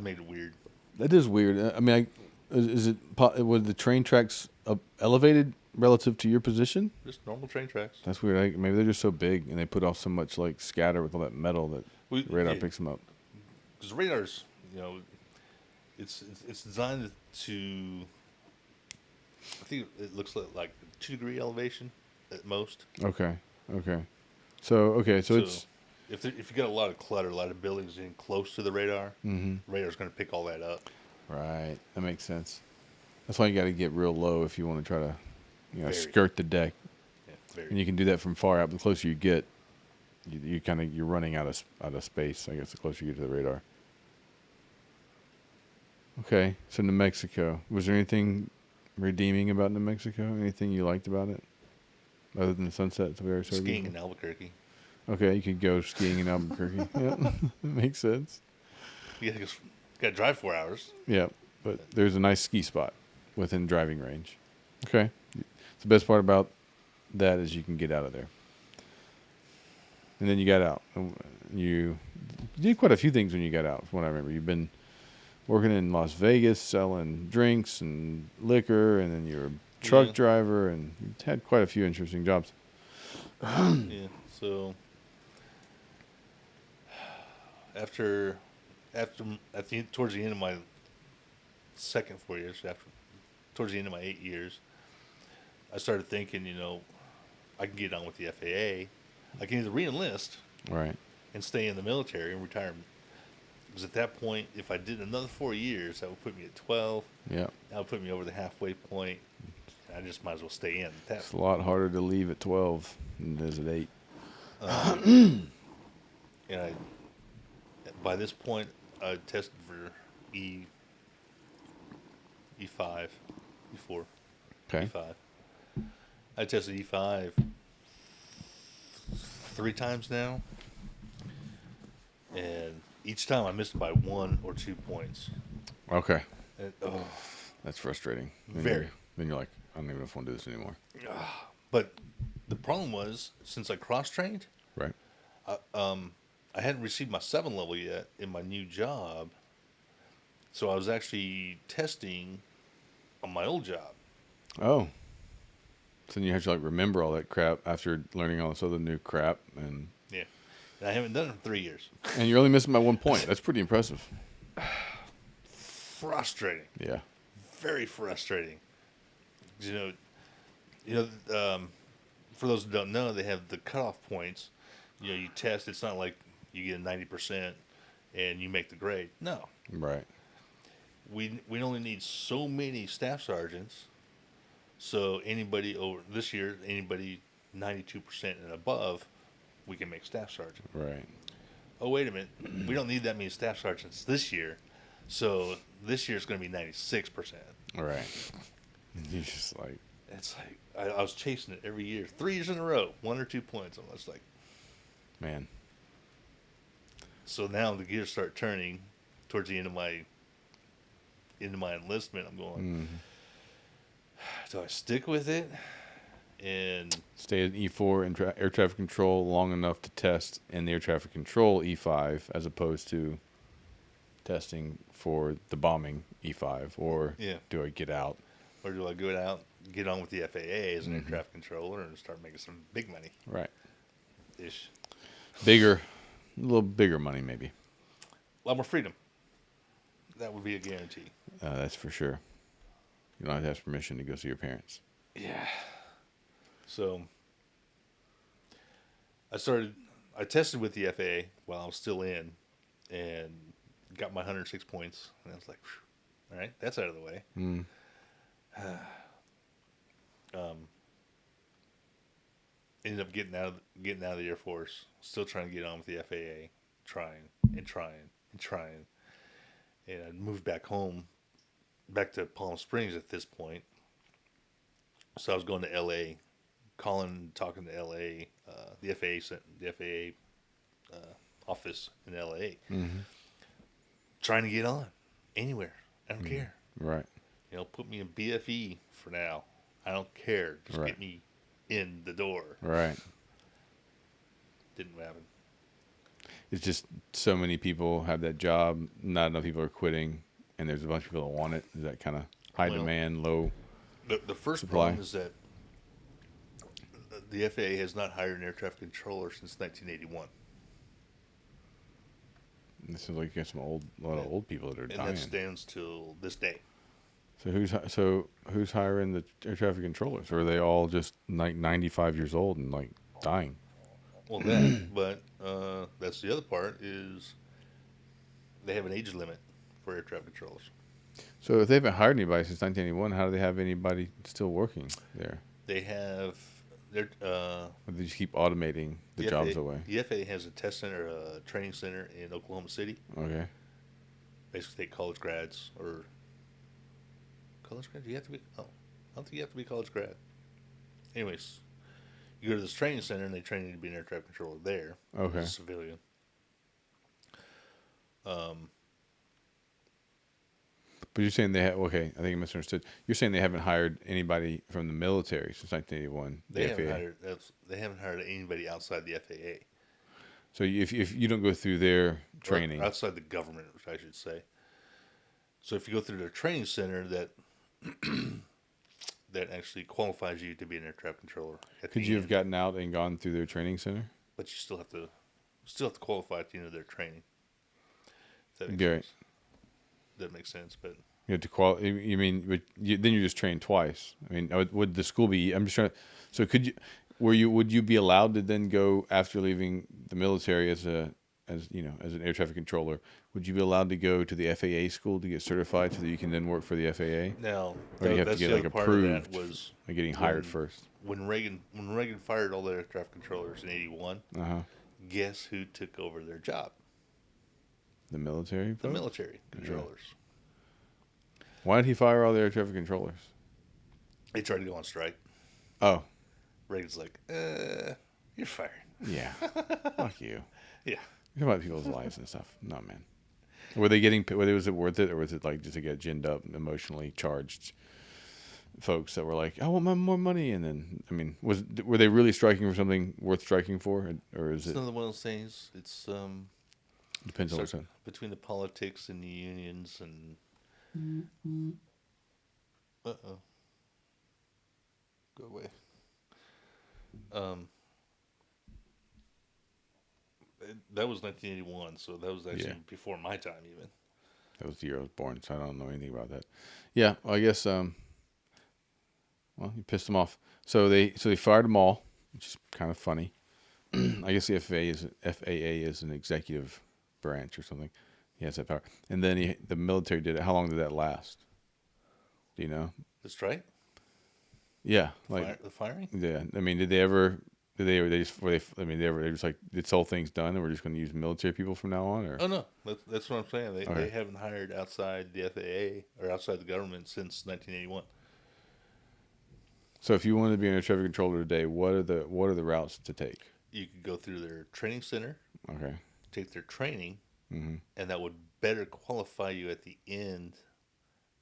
made it weird. That is weird. I mean, is it were the train tracks elevated relative to your position? Just normal train tracks. That's weird. Maybe they're just so big and they put off so much like scatter with all that metal that the radar picks them up. Because radars, you know, it's designed to. I think it looks like 2-degree elevation at most. Okay. So it's if you got a lot of clutter, a lot of buildings in close to the radar, radar's going to pick all that up. right. That makes sense. That's why you got to get real low if you want to try to, Very. skirt the deck. Yeah, very. And you can do that from far out. The closer you get, you're running out of space. I guess the closer you get to the radar. Okay, so New Mexico. Was there anything redeeming about New Mexico? Anything you liked about it, other than the sunsets we already started? Skiing in Albuquerque. Okay, you could go skiing in Albuquerque. Yeah, that makes sense. You got to drive 4 hours. Yeah, but there's a nice ski spot within driving range. Okay, the best part about that is you can get out of there. And then you got out. You did quite a few things when you got out, from what I remember. You've been working in Las Vegas selling drinks and liquor, and then you're a truck driver, and you've had quite a few interesting jobs. Yeah. So towards the end of my second 4 years, towards the end of my 8 years, I started thinking, you know, I can get on with the FAA. I can either re-enlist, Right. and stay in the military and retire. Because at that point, if I did another 4 years, that would put me at 12. Yeah. That would put me over the halfway point. I just might as well stay in. It's a lot harder to leave at 12 than it is at 8. And by this point, I tested for E5, E4, Okay. E5. I tested E5 3 times now, and each time I missed by 1 or 2 points. Okay. And, That's frustrating. Very. Then you're like, I don't even know if I want to do this anymore. But the problem was, since I cross-trained, Right. I hadn't received my 7 level yet in my new job, so I was actually testing on my old job. Oh. So then you have to like remember all that crap after learning all this other new crap, and Yeah. And I haven't done it in 3 years. you're only missing by 1 point. That's pretty impressive. Frustrating. Yeah. Very frustrating. You know, for those who don't know, they have the cutoff points. You know, you test. It's not like you get a 90% and you make the grade. No, Right. we only need so many staff sergeants. So anybody over this year, anybody 92% and above, we can make staff sergeant. Right. Oh, wait a minute, we don't need that many staff sergeants this year. So this year it's going to be 96%. Right. You're just like, It's like I was chasing it every year, 3 years in a row, 1 or 2 points. I'm just like, man. so now the gears start turning towards the end of my enlistment. I'm going, do I stick with it? And Stay at E4 in air traffic control long enough to test in the air traffic control E5 as opposed to testing for the bombing E5, or do I get out? or do I go out, get on with the FAA as an air traffic controller and start making some big money? Right. Ish. A little bigger money maybe. A lot more freedom. That would be a guarantee. That's for sure. You don't have to ask permission to go see your parents. Yeah. So I tested with the FAA while I was still in and got my 106 points. And I was like, all right, that's out of the way. Ended up getting out of the Air Force, still trying to get on with the FAA, trying. And I moved back home, back to Palm Springs at this point. So I was going to LA, talking to LA, the FAA office in LA, trying to get on anywhere. I don't care. Right. You know, put me in BFE for now. I don't care. Just Right. get me in the door. Right. Didn't happen. It's just so many people have that job. Not enough people are quitting, and there's a bunch of people that want it. Is that kind of high Well, demand, low The first supply? problem is that the FAA has not hired an air traffic controller since 1981. It seems like you got a lot of old people that are And dying. that stands till this day. So who's hiring the air traffic controllers? Or are they all just like 95 years old and like dying? Well, that, but that's the other part is they have an age limit for air traffic controllers. So if they haven't hired anybody since 1981, how do they have anybody still working there? They have their Or do they just keep automating the jobs FAA, away? The FAA has a test center, a training center in Oklahoma City. Okay. Basically, take college grads or college grad. Do you have to be? Oh, I don't think you have to be a college grad. Anyways, you go to this training center and they train you to be an air traffic controller there. Okay. As a civilian. But you're saying they have, okay, I think I misunderstood. You're saying they haven't hired anybody from the military since 1981, They the haven't FAA. hired. They haven't hired anybody outside the FAA. So if you don't go through their training. Or outside the government, which I should say. So if you go through their training center, that that actually qualifies you to be an air traffic controller. Could you have gotten out and gone through their training center? But you still have to qualify at the end of their training. If that makes Right. sense. That makes sense, but You have to You mean, but then you're just trained twice. I mean, would the school be? I'm just trying to. So could you? Would you be allowed to then go after leaving the military as an air traffic controller? Would you be allowed to go to the FAA school to get certified so that you can then work for the FAA? now Or do you have to that's get the like other part of that approved? was Like getting hired when- first. when Reagan fired all the air traffic controllers in '81. Guess who took over their job? The military. The folks? military controllers. Why did he fire all the air traffic controllers? They tried to go on strike. Oh, Reagan's like, you're fired. yeah. Fuck you. Yeah. Think about people's lives and stuff. No, man. Were they getting? Was it worth it, or was it like just to get ginned up, emotionally charged folks that were like, "I want my more money"? And then, I mean, were they really striking for something worth striking for, or is It's it another one of those things. It's depends on what's in? between the politics and the unions and. Uh-oh. Go away. That was 1981, so that was actually Yeah. before my time even. That was the year I was born, so I don't know anything about that. Yeah, well, I guess. Well, you pissed them off. So they fired them all, which is kind of funny. I guess the FAA is an executive branch or something. He has that power. And then the military did it. How long did that last? Do you know? The strike? Yeah, like The firing? yeah. I mean, did they ever? Did they? Were they just? Were they? I mean, they just like this whole thing's done, and we're just going to use military people from now on, or Oh no, that's what I'm saying. They Okay. haven't hired outside the FAA or outside the government since 1981. so if you wanted to be an air traffic controller today, what are the routes to take? You could go through their training center, Okay. take their training, Mm-hmm. and that would better qualify you at the end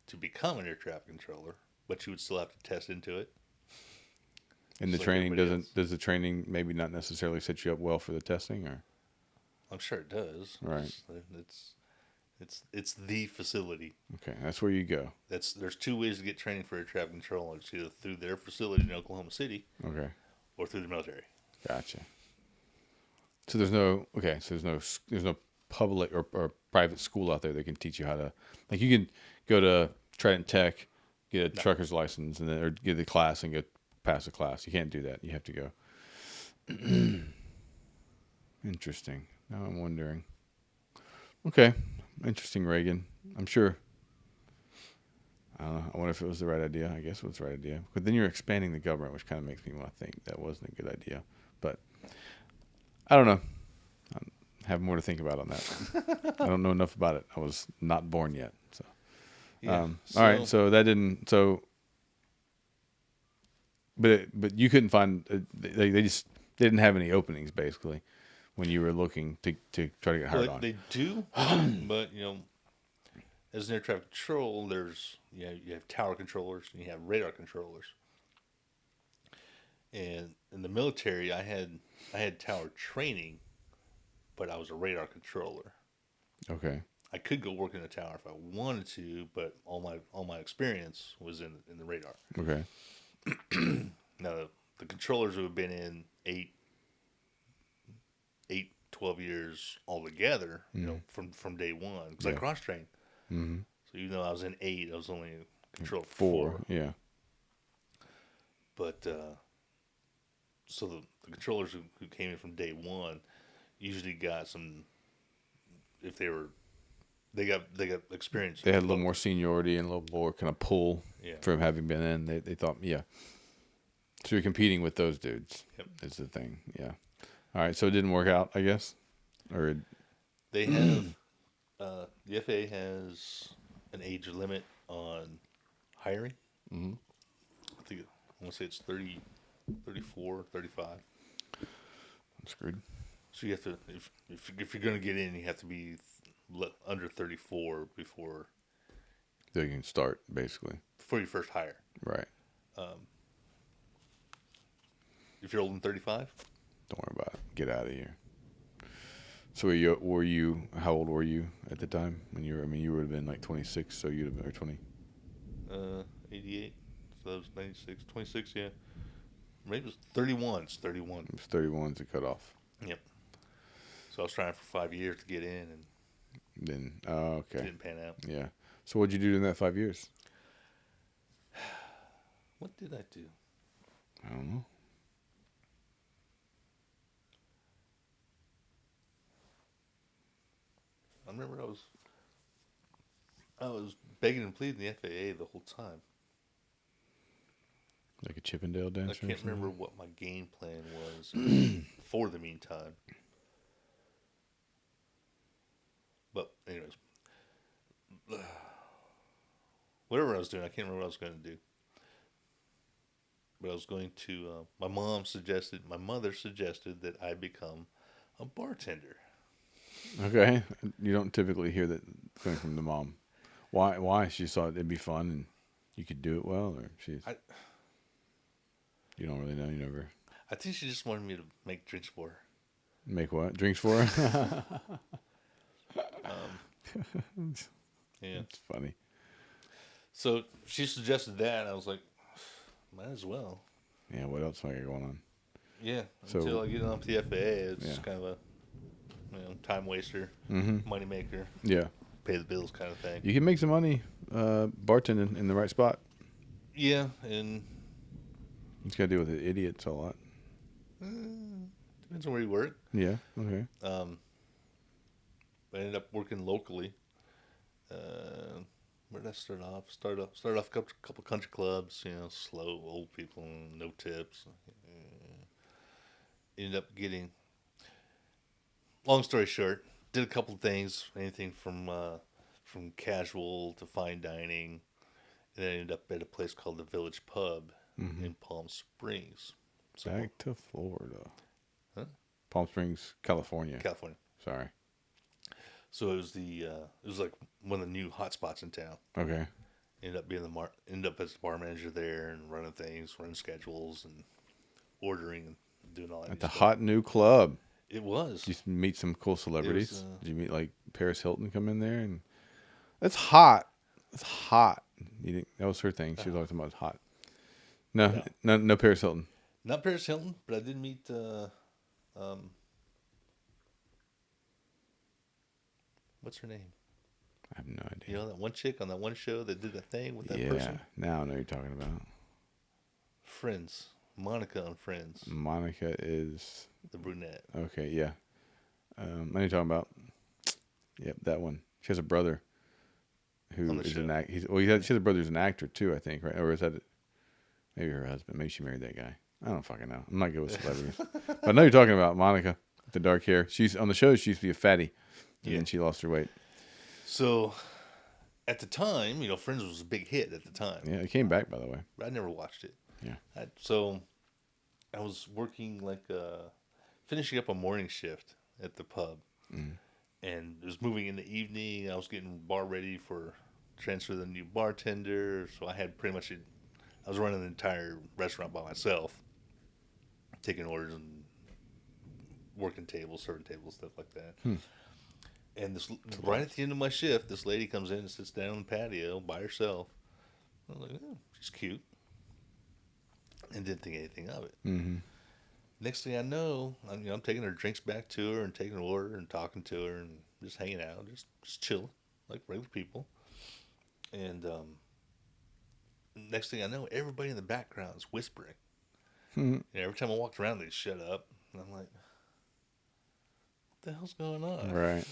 to become an air traffic controller. But you would still have to test into it. And the Just like training everybody doesn't. else. Does the training maybe not necessarily set you up well for the testing, or I'm sure it does. Right. It's the facility. okay, that's where you go. There's two ways to get training for air traffic control. It's either through their facility in Oklahoma City Okay, or through the military. gotcha. So there's no there's no public or private school out there that can teach you how to, like, you can go to Trident Tech, get a trucker's license, and then or get the class and pass the class. You can't do that. You have to go. Interesting. Now I'm wondering. Okay, interesting, Reagan. I'm sure. I don't know. I wonder if it was the right idea. I guess it was the right idea. But then you're expanding the government, which kind of makes me want to think that wasn't a good idea. But I don't know. I have more to think about on that. I don't know enough about it. I was not born yet. So, all right. So that didn't. So, but you couldn't find. They didn't have any openings basically when you were looking to try to get hired on. They do, but as an air traffic control, there's you have tower controllers and you have radar controllers. And in the military, I had tower training, but I was a radar controller. Okay. I could go work in a tower if I wanted to, but all my experience was in the radar. Okay. Now the controllers who have been in 12 years altogether, from day one, because I Yeah. cross trained. Mm-hmm. So even though I was in 8, I was only control Four. 4. Yeah. But so the controllers who came in from day one usually got some. If they got experience. They had a little more seniority and a little more kind of pull Yeah. from having been in. They thought, yeah. So you're competing with those dudes. Yep. Is the thing. Yeah. All right. So it didn't work out, I guess, or They have the FAA has an age limit on hiring. Mhm. I want to say it's 30, 34, 35. I'm screwed. So you have to if you're going to get in, you have to be under 34 before They can start basically. your first hire. Right. If you're older than 35, Don't worry about it. Get out of here. So were you? How old were you at the time when you were? I mean, you would have been like 26, so you'd have been or 20. 88, so that was 96, 26, yeah. Maybe it was 31. It's 31. It was 31's the cutoff. Yep. So I was trying for 5 years to get in, and Then, oh, okay, didn't pan out. yeah. So what'd you do in that 5 years? What did I do? I don't know. I remember I was begging and pleading the FAA the whole time. Like a Chippendale dance. I or can't something? remember what my game plan was for the meantime. But anyways, whatever I was doing, I can't remember what I was going to do. But I was going to. My mother suggested that I become a bartender. Okay. You don't typically hear that coming from the mom. Why? Why? She thought it'd be fun and you could do it well, or you don't really know. You never I think she just wanted me to make drinks for her. make what drinks for her. Yeah. It's funny. So she suggested that, and I was like, might as well. Yeah. What else am I got going on? Yeah. So- Until I get onto the FAA, it's Yeah. kind of a time waster, Mm-hmm. money maker, Yeah. pay the bills kind of thing. You can make some money bartending in the right spot. Yeah, and You just got to deal with the idiots a lot. depends on where you work. Yeah. Okay. I ended up working locally. Where did I start off? Started off a couple country clubs. Slow old people, no tips. Ended up getting. Long story short, did a couple things. Anything from casual to fine dining, and then ended up at a place called the Village Pub in Palm Springs. So, Back to Florida. Huh? Palm Springs, California. California. Sorry. So it was like one of the new hot spots in town. Okay. Ended up as the bar manager there and running things, running schedules and ordering and doing all that. At the stuff. hot new club. It was. Did you meet some cool celebrities? It was, Did you meet like Paris Hilton come in there? And that's hot. It's hot. You didn't, that was her thing. She was always talking about it's hot. No Paris Hilton. Not Paris Hilton, but I did meet. What's her name? I have no idea. You know that one chick on that one show that did that thing with that Yeah. person? Now I know what you're talking about. Friends. Monica on Friends. Monica is The brunette. okay. Yeah. I know what you're talking about. Yep, that one. She has a brother who On the is show. an act. She has a brother who's an actor too, I think, right? Or is that maybe her husband? Maybe she married that guy. I don't fucking know. I'm not good with celebrities, but I know you're talking about Monica with the dark hair. She's on the show. She used to be a fatty, and then she lost her weight. So, at the time, Friends was a big hit at the time. Yeah, it came back by the way. But I never watched it. Yeah. So, I was working finishing up a morning shift at the pub. Mm. And it was moving in the evening. I was getting bar ready for transfer to the new bartender. So I had pretty much I was running the entire restaurant by myself, taking orders and working tables, serving tables, stuff like that. And right at the end of my shift, this lady comes in and sits down on the patio by herself. I was like, oh, she's cute. And didn't think anything of it. Mm-hmm. Next thing I know, I'm taking her drinks back to her and taking an order and talking to her and just hanging out, just chilling like regular people. And next thing I know, everybody in the background is whispering. And every time I walked around, they'd shut up. And I'm like, what the hell's going on? Right.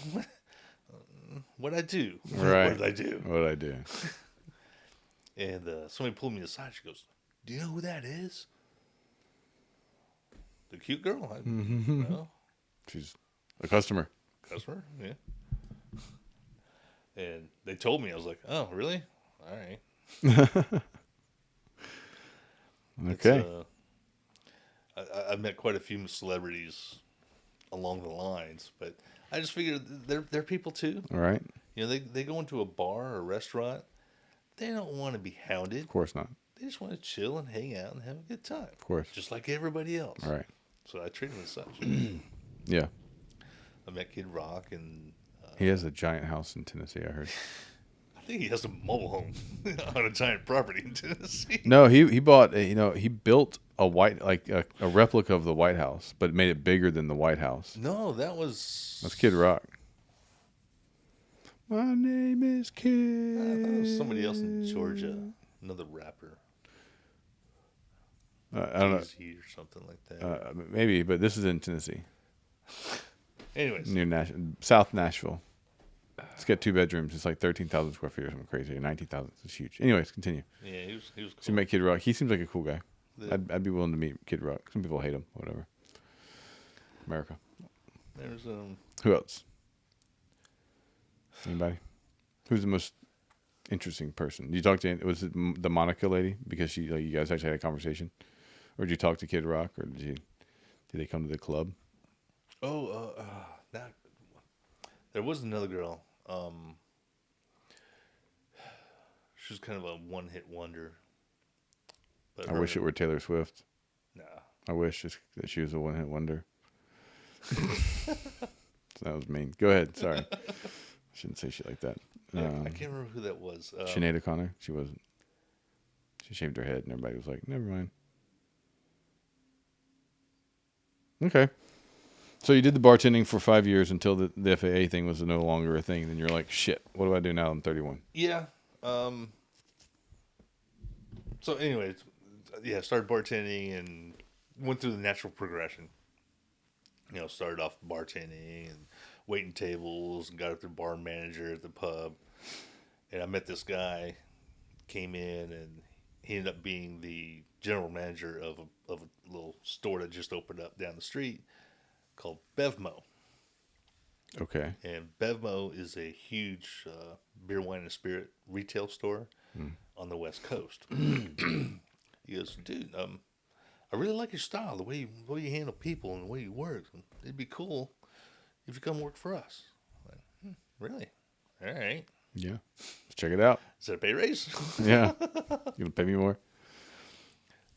What'd I do? Right. What did I do? What did I do? And somebody pulled me aside. She goes, do you know who that is? The cute girl? No. She's a customer. Customer? Yeah. And they told me. I was like, oh, really? All right. Okay. I met quite a few celebrities along the lines, but I just figured they're people too. All right. You know, they go into a bar or a restaurant. They don't want to be hounded. Of course not. They just want to chill and hang out and have a good time. Of course. Just like everybody else. All right. So I treat them as such. Yeah. I met Kid Rock, and He has a giant house in Tennessee, I heard. I think he has a mobile home on a giant property in Tennessee. No, he bought, he built a a replica of the White House, but made it bigger than the White House. No, that's Kid Rock. My name is Kid. I thought it was somebody else in Georgia, another rapper. I don't know. Easy or something like that. Maybe, but this is in Tennessee. Anyways. Near South Nashville. It's got 2 bedrooms. It's like 13,000 square feet or something crazy. 19,000. It's huge. Anyways, continue. Yeah, he was cool. So you met Kid Rock. He seems like a cool guy. I'd be willing to meet Kid Rock. Some people hate him. Whatever. America. There's Who else? Anybody? Who's the most interesting person? Did you talk to? Was it the Monica lady? Because you guys actually had a conversation, or did you talk to Kid Rock, or did they come to the club? There was another girl. She was kind of a one-hit wonder. But I wish it were Taylor Swift. Nah. I wish that she was a one-hit wonder. That was mean. Go ahead. Sorry. I shouldn't say shit like that. I can't remember who that was. Sinead O'Connor. She wasn't. She shaved her head, and everybody was like, "Never mind." Okay. So you did the bartending for 5 years until the FAA thing was no longer a thing. Then you're like, "Shit, what do I do now? I'm 31." Yeah. So, anyways, started bartending and went through the natural progression. Started off bartending and waiting tables and got up to bar manager at the pub. And I met this guy, came in, and he ended up being the general manager of a little store that just opened up down the street called Bevmo. Okay. And Bevmo is a huge beer, wine, and spirit retail store on the West Coast. He goes, dude, I really like your style, the way you handle people and the way you work. It'd be cool if you come work for us. I'm like, really? All right. Yeah. Let's check it out. Is that a pay raise? Yeah. You gonna pay me more?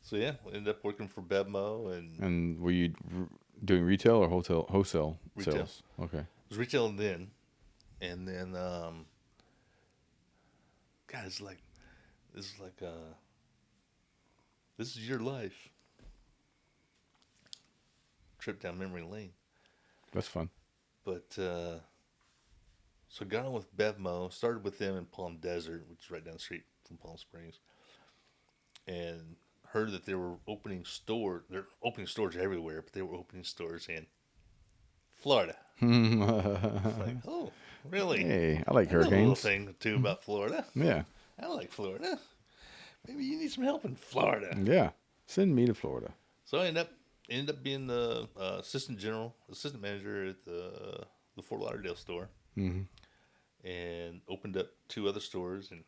So yeah, ended up working for Bevmo And were you doing retail or wholesale Retail. sales? Okay. It was retail then, and then God, this is your life. Trip down memory lane. That's fun. But so got on with Bevmo, started with them in Palm Desert, which is right down the street from Palm Springs, and heard that they were opening stores. They're opening stores everywhere, but they were opening stores in Florida. Like, oh, really? Hey, I like I know a little hurricanes. thing or two about Florida. Yeah. I like Florida. Maybe you need some help in Florida. Yeah. Send me to Florida. So I ended up being the assistant manager at the Fort Lauderdale store, and opened up 2 other stores in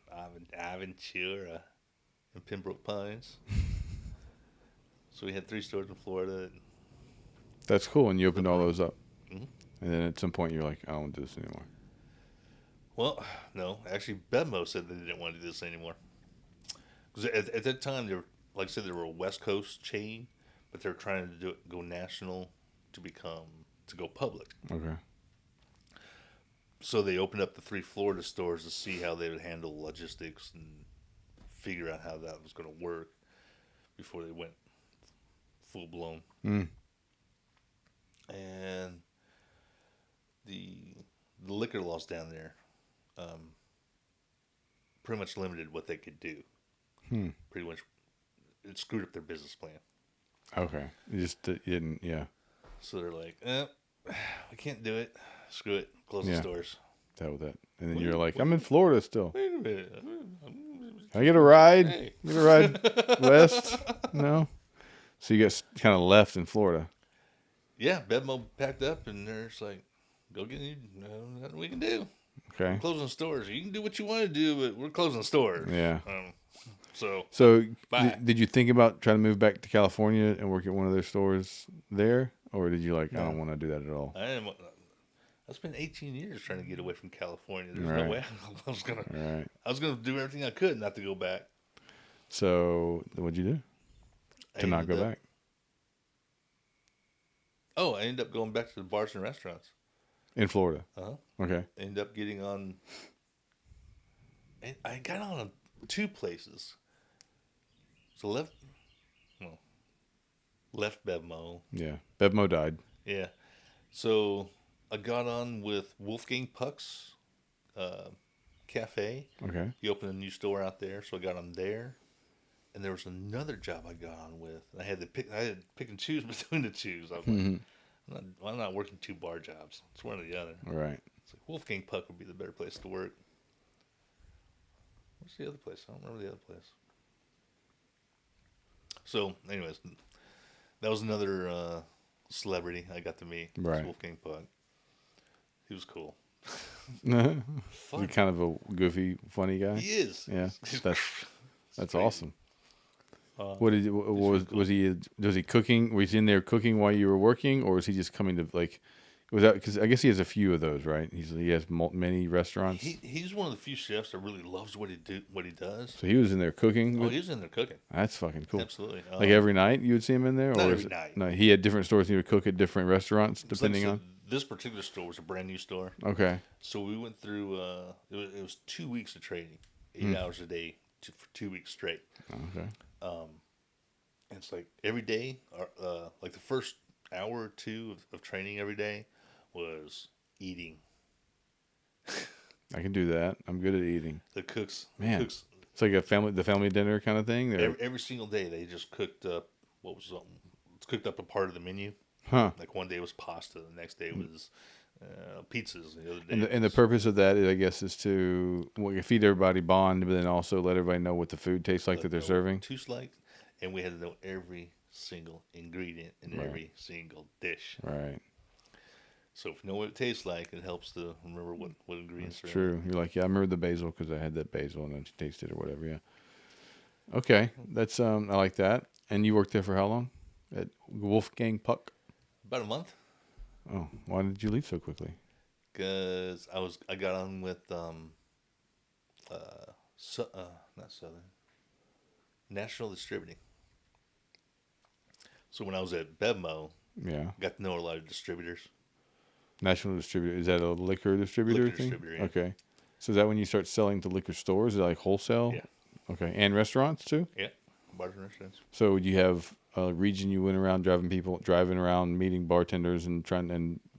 Aventura and Pembroke Pines. So we had 3 stores in Florida. That's cool. And you opened all those up. Mhm. And then at some point you're like, I don't want to do this anymore. Well, no, actually, Bevmo said they didn't want to do this anymore because at that time they were, like I said, they were a West Coast chain, but they were trying to go national to go public. Okay. So they opened up the 3 Florida stores to see how they would handle logistics and figure out how that was going to work before they went full blown. Mm. And the liquor laws down there pretty much limited what they could do. Pretty much, it screwed up their business plan. Okay. You just didn't. Yeah. So they're like, we can't do it. Screw it. Close the Yeah. stores. Dealt with that, and then Wait, you're like, wait. I'm in Florida still. Wait a minute. Can I get a ride? Hey. Get a ride west? No. So you got kind of left in Florida. Yeah, Bevmo packed up, and they're just like, go get you. Nothing we can do. Okay. Closing stores. You can do what you want to do, but we're closing stores. Yeah. So Bye. Did you think about trying to move back to California and work at one of their stores there, or did you like, I don't want to do that at all? I spent 18 years trying to get away from California. There's Right. no way I was gonna. Right. I was gonna do everything I could not to go back. So what'd you do I to not ended go up- back? Oh, I ended up going back to the bars and restaurants. In Florida. Okay. Ended up getting on. I got on 2 places. So left Bevmo. Yeah. Bevmo died. Yeah. So I got on with Wolfgang Puck's Cafe. Okay. He opened a new store out there, so I got on there. And there was another job I got on with. I had to pick and choose between the two. I was like, I'm not working 2 bar jobs. It's one or the other. All right. It's like Wolfgang Puck would be the better place to work. What's the other place? I don't remember the other place. So, anyways, that was another celebrity I got to meet. Right. Wolfgang Puck. He was cool. You're Fun. kind of a goofy, funny guy. He is. Yeah. He's That's crazy. awesome. What Was he cooking? Was he in there cooking while you were working, or was he just coming to like? Was that because I guess he has a few of those, right? He has many restaurants. He's one of the few chefs that really loves what he does. So he was in there cooking. Oh, he was in there cooking. That's fucking cool. Absolutely. Like every night you would see him in there, not or every is it, night. no? He had different stores. He would cook at different restaurants It's like I depending said, on. this particular store was a brand new store. Okay. So we went through. It was 2 weeks of training, 8 hours a day for 2 weeks straight. Okay. And it's like every day, like the first hour or 2 of training every day was eating. I can do that. I'm good at eating. The cooks, Man. It's like the family dinner kind of thing. every single day they just cooked up it's cooked up a part of the menu. Huh. Like one day was pasta, the next day was pizzas, the other day. And the purpose of that, is, I guess, is to feed everybody bond, but then also let everybody know what the food tastes like that they're serving. And we had to know every single ingredient in every single dish. Right. So if you know what it tastes like, it helps to remember what ingredients That's are in it. true. You're like, yeah, I remember the basil because I had that basil and I tasted it or whatever. Yeah. Okay, that's I like that. And you worked there for how long? At Wolfgang Puck. About a month. Oh, why did you leave so quickly? Because I got on with not Southern, National Distributing. So when I was at Bevmo, Yeah. I got to know a lot of distributors. National distributor. Is that a liquor distributor Liquor thing? distributor, yeah. Okay. So is that when you start selling to liquor stores? Is it like wholesale? Yeah. Okay. And restaurants too? Yeah, bars and restaurants. So would you have a region you went around driving around meeting bartenders and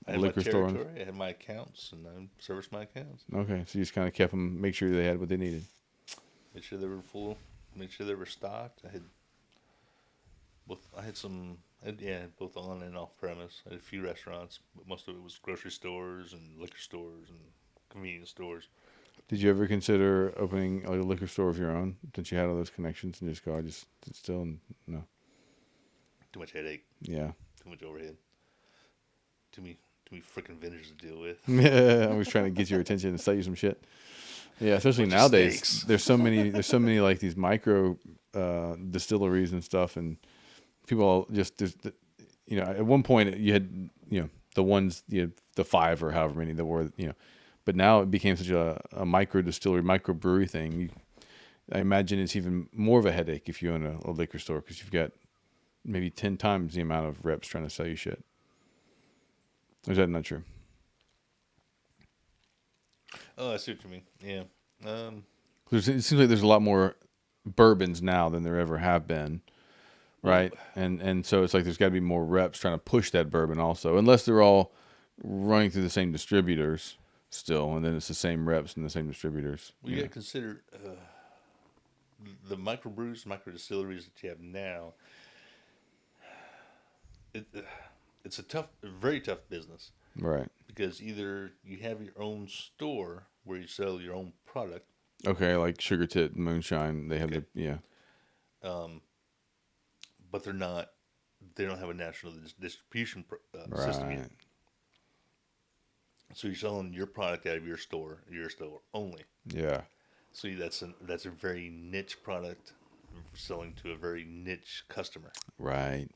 I had liquor my store? territory, I had my accounts, and I serviced my accounts. Okay. So you just kind of kept them, make sure they had what they needed. Made sure they were full. Made sure they were stocked. I had both on and off premise. I had a few restaurants, but most of it was grocery stores and liquor stores and convenience stores. Did you ever consider opening a liquor store of your own since you had all those connections and just go, I just sit still and no? Too much headache. Yeah. Too much overhead. Too many freaking vendors to deal with. Yeah. I was trying to get your attention and sell you some shit. Yeah, especially Bunch of nowadays. snakes. There's so many like these micro distilleries and stuff, and people just at one point you had the ones the 5 or however many there were, But now it became such a micro distillery, micro brewery thing. I imagine it's even more of a headache if you own a liquor store because you've got maybe 10 times the amount of reps trying to sell you shit. Or is that not true? Oh, I see what you mean. Yeah. It seems like there's a lot more bourbons now than there ever have been, right? And so it's like there's got to be more reps trying to push that bourbon also, unless they're all running through the same distributors still, and then it's the same reps and the same distributors. Well, you got to consider the microbrews, micro distilleries that you have now. It's a very tough business. Right. Because either you have your own store where you sell your own product. Okay, like Sugar Tit, Moonshine, they have but they don't have a national distribution system yet. So you're selling your product out of your store only. Yeah. So that's a very niche product selling to a very niche customer. Right.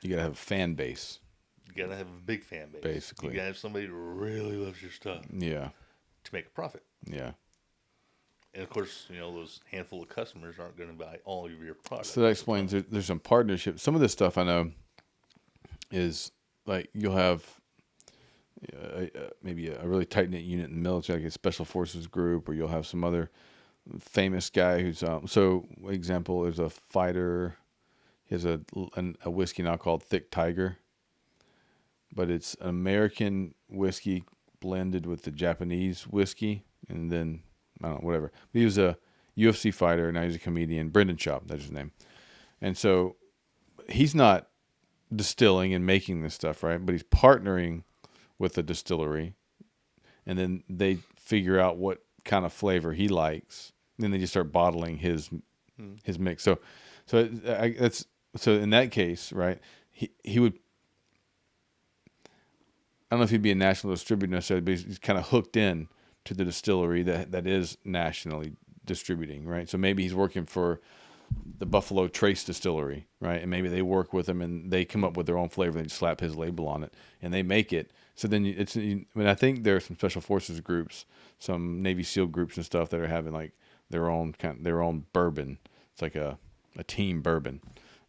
You got to have a fan base. You got to have a big fan base. Basically. You got to have somebody who really loves your stuff. Yeah. To make a profit. Yeah. And of course, those handful of customers aren't going to buy all of your products. So that explains there's some partnerships. Some of this stuff I know is like you'll have maybe a really tight knit unit in the military, like a special forces group, or you'll have some other famous guy who's so example is a fighter. He has a whiskey now called Thick Tiger, but it's an American whiskey blended with the Japanese whiskey, and then I don't know, whatever. But he was a UFC fighter, now he's a comedian. Brendan Schaub, that's his name. And so he's not distilling and making this stuff, right? But he's partnering with a distillery, and then they figure out what kind of flavor he likes. And then they just start bottling his mix. So in that case, right? He would. I don't know if he'd be a national distributor necessarily, but he's kind of hooked in to the distillery that is nationally distributing, right? So maybe he's working for the Buffalo Trace Distillery, right? And maybe they work with him and they come up with their own flavor. They just slap his label on it and they make it. So then I think there are some special forces groups, some Navy SEAL groups and stuff that are having like their own bourbon. It's like a team bourbon.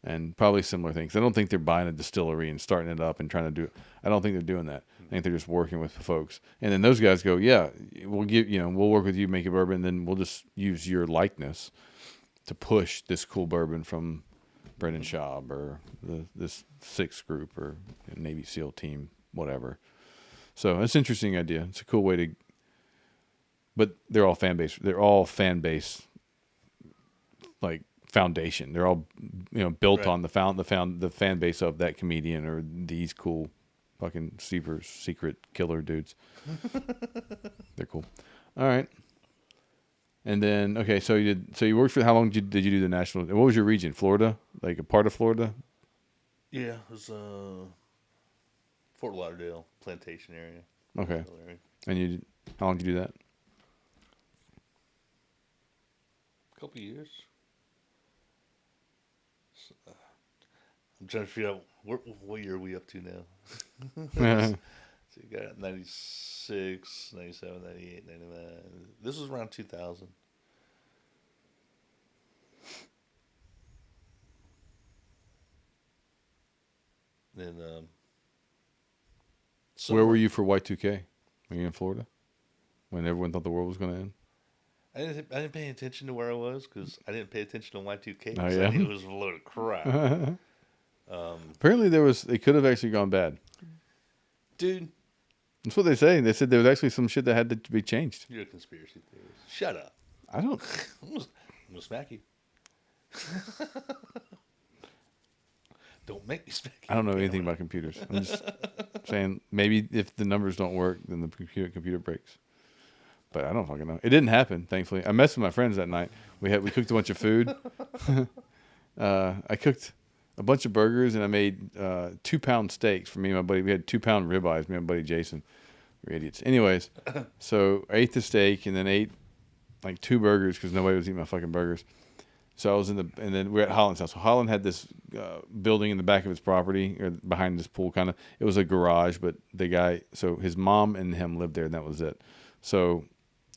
And probably similar things. I don't think they're buying a distillery and starting it up and trying to do it. I don't think they're doing that. I think they're just working with folks. And then those guys go, yeah, we'll work with you, make a bourbon, and then we'll just use your likeness to push this cool bourbon from Brendan Schaub or this Sixth group or Navy SEAL team, whatever. So it's an interesting idea. It's a cool way to, but they're all fan base. They're all fan base, like, foundation. They're all built on the fan base of that comedian or these cool fucking super secret killer dudes. They're cool. All right. And then so you worked for how long did you do the national? What was your region? Florida? Like a part of Florida? Yeah, it was Fort Lauderdale plantation area. Okay. And how long did you do that? A couple years. I'm trying to figure out what year are we up to now. So you got 96, 97, 98, 99. This was around 2000. Then, where were you for Y2K? Were you in Florida when everyone thought the world was going to end? I didn't pay attention to where I was because I didn't pay attention to Y2K. Oh, yeah? I knew it was a load of crap. Apparently it could have actually gone bad. Dude. That's what they say. They said there was actually some shit that had to be changed. You're a conspiracy theorist. Shut up. I don't. I'm going to smack you. Don't make me smack you. I don't know anything about computers. I'm just saying maybe if the numbers don't work, then the computer breaks. But I don't fucking know. It didn't happen, thankfully. I messed with my friends that night. We cooked a bunch of food. I cooked a bunch of burgers, and I made 2-pound steaks for me and my buddy. We had 2-pound ribeyes, me and my buddy Jason. We're idiots. Anyways, so I ate the steak and then ate like 2 burgers because nobody was eating my fucking burgers. So I was and then we're at Holland's house. So Holland had this building in the back of his property, or behind this pool kind of. It was a garage, but the guy, so his mom and him lived there, and that was it. So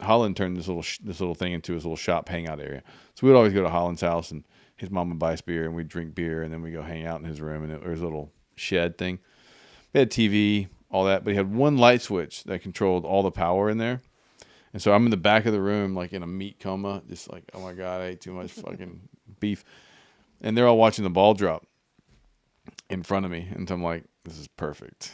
Holland turned this little thing into his little shop hangout area. So we'd always go to Holland's house, and his mom would buy us beer, and we'd drink beer, and then we go hang out in his room, and there was a little shed thing. He had TV, all that, but he had one light switch that controlled all the power in there. And so I'm in the back of the room, like in a meat coma, just like, oh my God, I ate too much fucking beef. And they're all watching the ball drop in front of me. And so I'm like, this is perfect.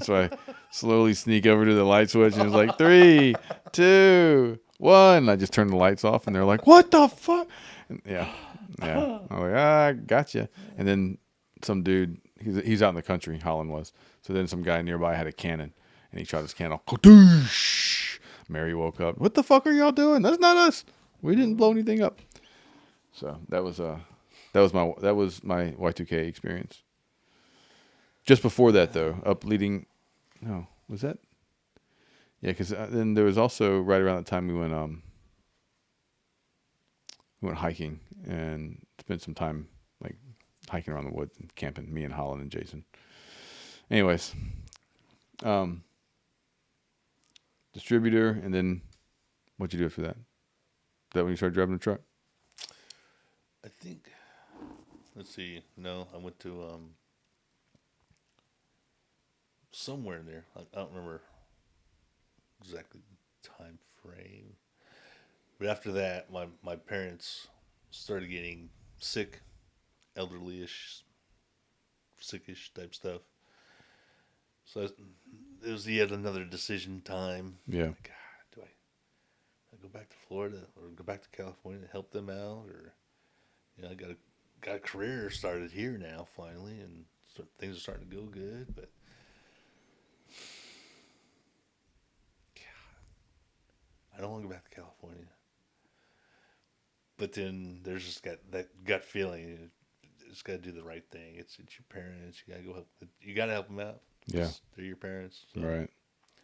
So I slowly sneak over to the light switch, and it's like 3, 2, 1. I just turn the lights off, and they're like, what the fuck? And yeah. I'm like, gotcha. And then some dude, he's out in the country, Holland was. So then some guy nearby had a cannon, and he shot his cannon. Kadoosh! Mary woke up. What the fuck are y'all doing? That's not us. We didn't blow anything up. So that was my Y2K experience. Just before that, though, was that? Yeah, because then there was also right around the time we went hiking and spent some time like hiking around the woods and camping. Me and Holland and Jason. Anyways, distributor, and then what'd you do after that? Is that when you started driving the truck? I think. Let's see. No, I went to somewhere in there. I don't remember exactly the time frame. But after that, my parents started getting sick, elderly-ish, sickish type stuff. So it was yet another decision time. Yeah. Like, do I go back to Florida or go back to California to help them out, or I got a career started here now finally, and things are starting to go good, but. I don't want to go back to California. But then there's just that gut feeling. You just got to do the right thing. It's your parents. You got to go help. You got to help them out. Yeah. They're your parents. So. Right.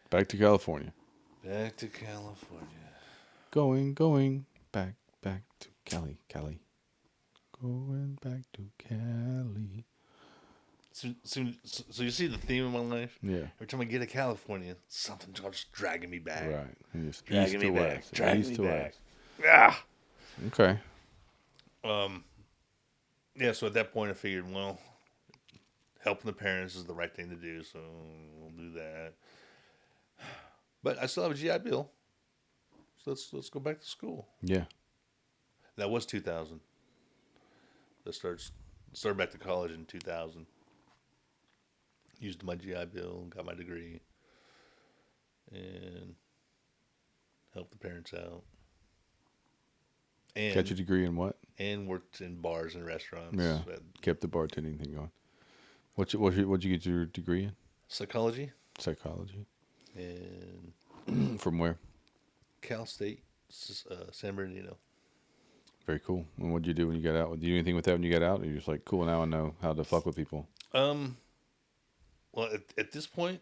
Back to California. Back to California. Going back to Cali. Going back to Cali. So you see the theme of my life? Yeah. Every time I get to California, something's just dragging me back. Right. And just Dragging me back. West. Dragging East me to back. west. Ah. Okay. Yeah, so at that point I figured, well, helping the parents is the right thing to do, so we'll do that. But I still have a GI Bill. So let's go back to school. Yeah. That was 2000. I started back to college in 2000. Used my GI Bill, got my degree, and helped the parents out. And Got your degree in what? And worked in bars and restaurants. Yeah. Kept the bartending thing going. What'd you get your degree in? Psychology. Psychology. And from where? Cal State, San Bernardino. Very cool. And what'd you do when you got out? Did you do anything with that when you got out? Or you're just like, cool, now I know how to fuck with people? Well, at this point,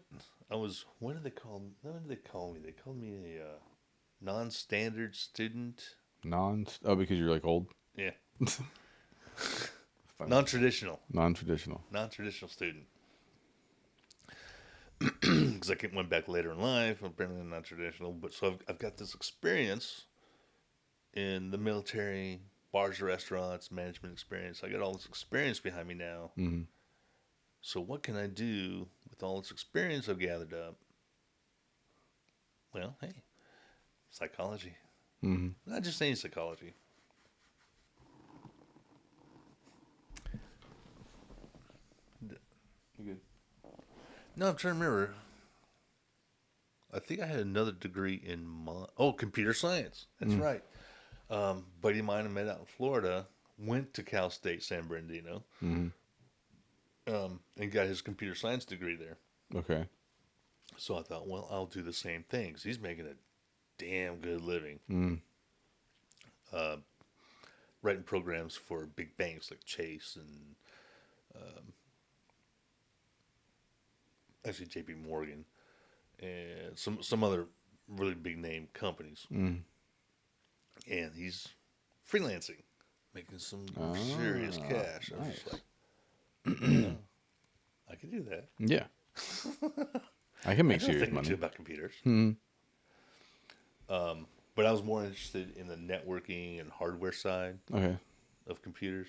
I was. What did they call me? They called me a non-standard student. Because you're like old. Yeah. Non-traditional. Non-traditional student. Because I went back later in life. Apparently, I'm non-traditional. But so I've got this experience in the military, bars, restaurants, management experience. I got all this experience behind me now. Mm-hmm. So what can I do with all this experience I've gathered up? Well, hey, psychology. Mm-hmm. Not just any psychology. You good? No, I'm trying to remember. I think I had another degree in computer science. That's right. Buddy of mine I met out in Florida went to Cal State San Bernardino. Mm-hmm. And got his computer science degree there. Okay. So I thought, well, I'll do the same thing because he's making a damn good living. Mm. Writing programs for big banks like Chase and actually J.P. Morgan and some other really big name companies. Mm. And he's freelancing, making some serious cash. I was Nice. just like, yeah, I can do that. Yeah. I can make I know a serious thing or two money. about computers. Mm-hmm. But I was more interested in the networking and hardware side Okay. of computers,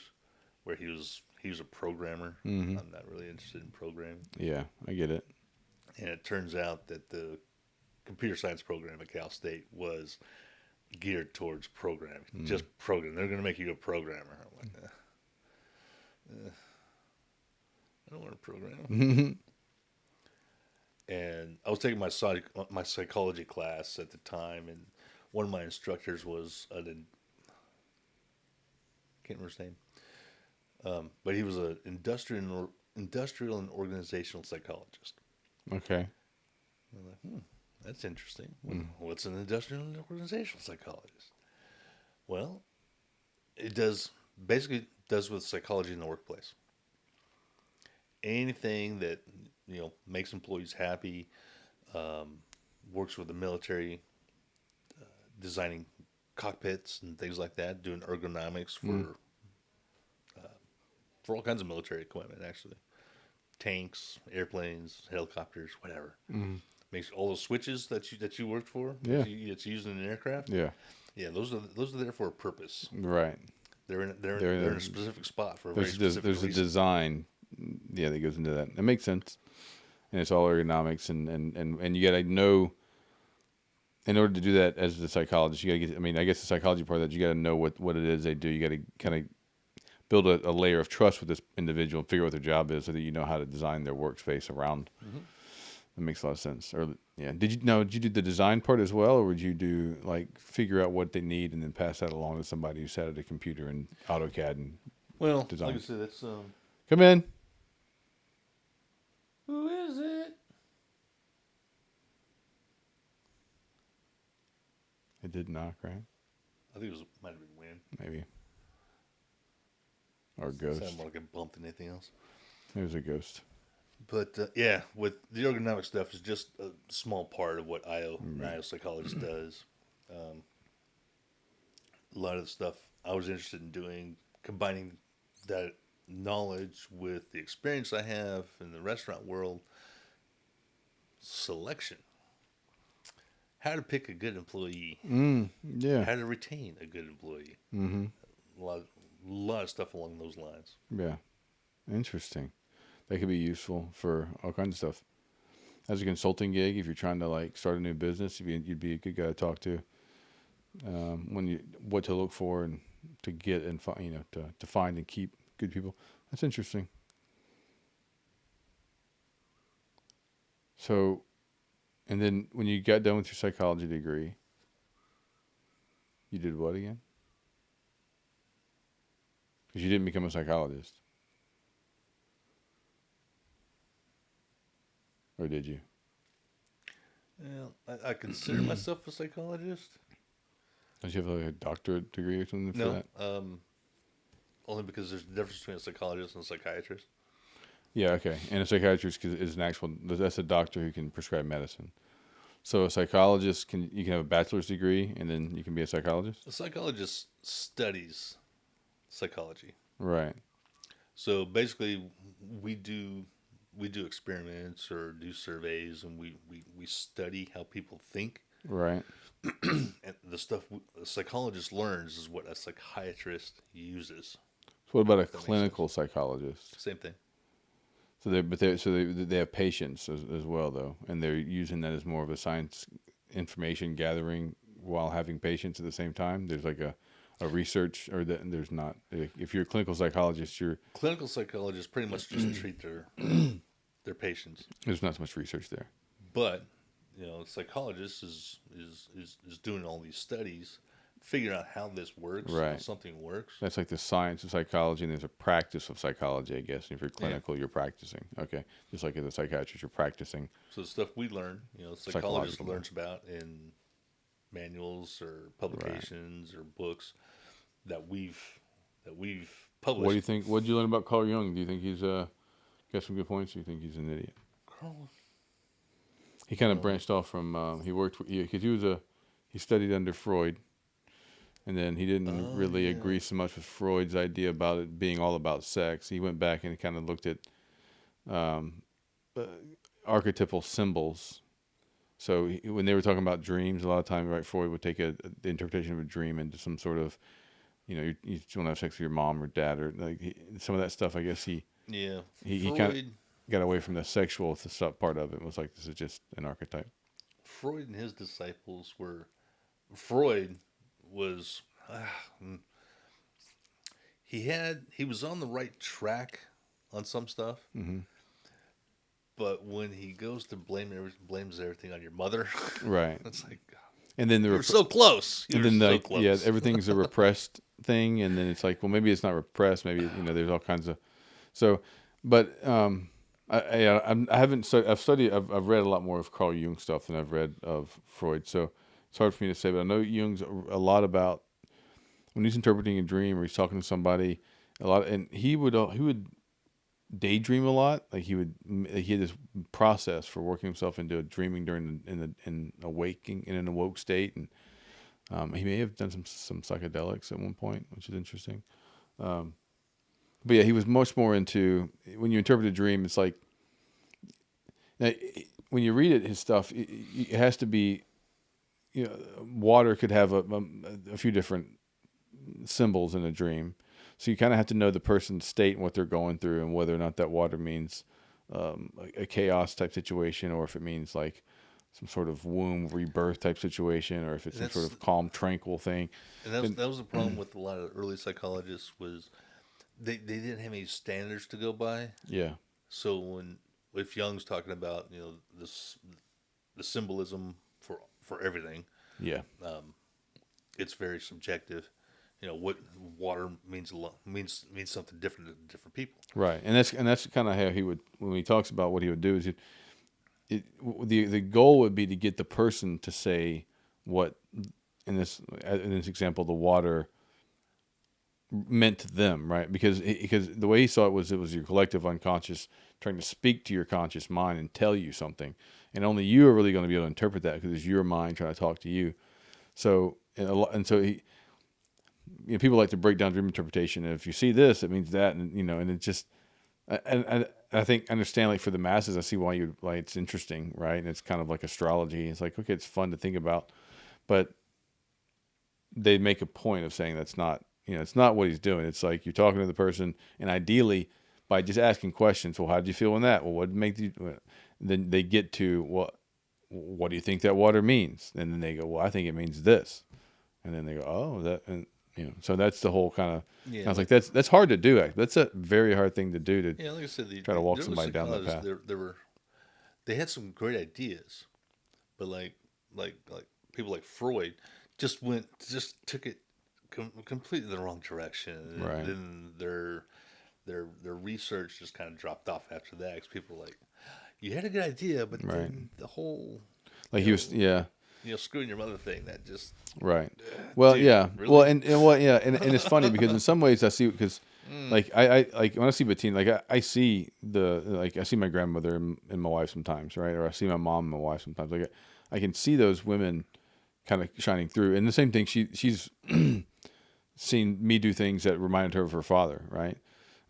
where he was a programmer. Mm-hmm. I'm not really interested in programming, Yeah, I get it. and it turns out that the computer science program at Cal State was geared towards programming, just programming. They're going to make you a programmer. I'm like, I don't want to program. And I was taking my psychology class at the time, and one of my instructors was can't remember his name, but he was an industrial and organizational psychologist. Okay. I'm like, that's interesting. What's an industrial and organizational psychologist? Well, it does with psychology in the workplace. Anything that makes employees happy, works with the military, designing cockpits and things like that, doing ergonomics for all kinds of military equipment, actually, tanks, airplanes, helicopters, whatever. Makes all those switches that you worked for, Yeah. that's used in an aircraft. Yeah. Yeah, those are there for a purpose. Right. They're in a specific spot for a very specific There's a reason. design, yeah, that goes into that. It makes sense, and it's all ergonomics, and you got to know. In order to do that as a psychologist, you got to get. I mean, I guess the psychology part of that, you got to know what it is they do. You got to kind of build a layer of trust with this individual and figure out what their job is, so that you know how to design their workspace around. That makes a lot of sense. Or yeah, did you do the design part as well, or would you do like figure out what they need and then pass that along to somebody who sat at a computer and AutoCAD and Well, design? like I said, that's Come in. who is it? It did knock, right? I think might have been wind. Maybe. Or a ghost. Sounded more like a bump than anything else. It was a ghost. But yeah, with the ergonomic stuff is just a small part of what an IO psychologist does. A lot of the stuff I was interested in doing, combining that knowledge with the experience I have in the restaurant world, selection, how to pick a good employee, Yeah. how to retain a good employee. A lot of stuff along those lines. Yeah. Interesting. That could be useful for all kinds of stuff. As a consulting gig, if you're trying to like start a new business, you'd be a good guy to talk to. What to look for and to get and find, to find and keep good people. That's interesting. So, and then when you got done with your psychology degree, you did what again? Because you didn't become a psychologist. Or did you? Well, I consider myself a psychologist. Don't you have like a doctorate degree or something for No, that? only because there's a difference between a psychologist and a psychiatrist. Yeah, okay. And a psychiatrist is that's a doctor who can prescribe medicine. So a psychologist you can have a bachelor's degree and then you can be a psychologist? A psychologist studies psychology. Right. So basically, we do experiments or do surveys, and we study how people think. Right. And the stuff a psychologist learns is what a psychiatrist uses. So what about a That makes clinical psychologist? Same thing. So they have patients as well though, and they're using that as more of a science information gathering while having patients at the same time. There's like a research, or there's not. If you're a clinical psychologist, Clinical psychologists pretty much just treat their patients, there's not so much research there. but the psychologist is doing all these studies, figuring out how this works, how Right. something works. That's like the science of psychology, and there's a practice of psychology, I guess. And if you're clinical, you're practicing. Okay, just like as a psychiatrist, you're practicing. So the stuff we learn, psychologist Psychological. learns about in manuals or publications or books that we've published. What do you think? What did you learn about Carl Jung? Do you think he's got some good points? Or do you think he's an idiot? Carl? He kind of branched off from because he studied under Freud, and then he didn't really agree so much with Freud's idea about it being all about sex. He went back and kind of looked at archetypal symbols So when they were talking about dreams, a lot of time, right, Freud would take the interpretation of a dream into some sort of, you want to have sex with your mom or dad, or like some of that stuff. I guess Yeah, he kind of Freud. got away from the sexual stuff part of it. And was like, this is just an archetype. Freud and his disciples were. Freud was. Mm, he was on the right track on some stuff, Hmm. but when he goes to blames everything on your mother, Right. it's like And then you were so close. You and were then so like close. yeah, everything's a repressed thing, and then it's like, well, maybe it's not repressed. Maybe there's all kinds of so, but I haven't I've read a lot more of Carl Jung stuff than I've read of Freud, so it's hard for me to say. But I know Jung's a lot about when he's interpreting a dream or he's talking to somebody a lot, and he would daydream a lot. Like he had this process for working himself into dreaming during in awaking in an awoke state, and he may have done some psychedelics at one point, which is interesting. But yeah, he was much more into when you interpret a dream. It's like now, when you read his stuff, it has to be, water could have a few different symbols in a dream. So you kind of have to know the person's state and what they're going through, and whether or not that water means a chaos type situation, or if it means like some sort of womb rebirth type situation, or if it's some sort of calm, tranquil thing. And that was the problem with a lot of early psychologists was they didn't have any standards to go by. Yeah, So if Jung's talking about the symbolism for everything, yeah, it's very subjective. What water means something different to different people. right. And that's kind of how he would, when he talks about what he would do is the goal would be to get the person to say what in this example the water meant to them, right? Because the way he saw it was your collective unconscious trying to speak to your conscious mind and tell you something, and only you are really going to be able to interpret that because it's your mind trying to talk to you. So and so he, people like to break down dream interpretation. And if you see this, it means that, and it just, I think I understand, like for the masses, I see why it's interesting, right? And it's kind of like astrology. It's like, okay, it's fun to think about, but they make a point of saying that's not, it's not what he's doing. It's like you're talking to the person, and ideally, by just asking questions, well, how did you feel in that? Well, what made you? Then they get to, well, what do you think that water means? And then they go, well, I think it means this, and then they go, oh, that, and so that's the whole kind of. Yeah, I was like, that's hard to do. Actually, that's a very hard thing to do to like I said, try to walk somebody down that path. They had some great ideas, but like people like Freud just took it completely the wrong direction, Right. and then their research just kind of dropped off after that because people were like, you had a good idea, but Right. then the whole Like he was, yeah. Screwing your mother thing, that just Right. Well, dude, yeah. really? Well, and yeah, and it's funny because in some ways I see, because like I like when I see Bettina, like I see I see my grandmother and my wife sometimes, right? Or I see my mom and my wife sometimes. Like I can see those women kind of shining through. And the same thing, she's seen me do things that reminded her of her father, right?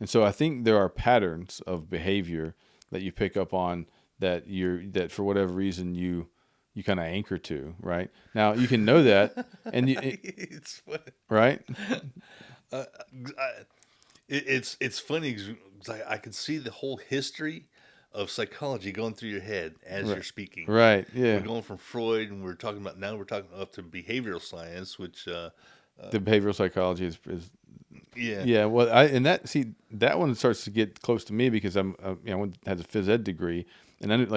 And so I think there are patterns of behavior that you pick up on that for whatever reason you kind of anchor to, right? Now you can know that, and it's funny. right? It's funny 'cause I can see the whole history of psychology going through your head as you're speaking. Right. Yeah. We're going from Freud, and we're talking up to behavioral science, which The behavioral psychology is yeah. yeah. Well, that one starts to get close to me because I has a phys ed degree, and then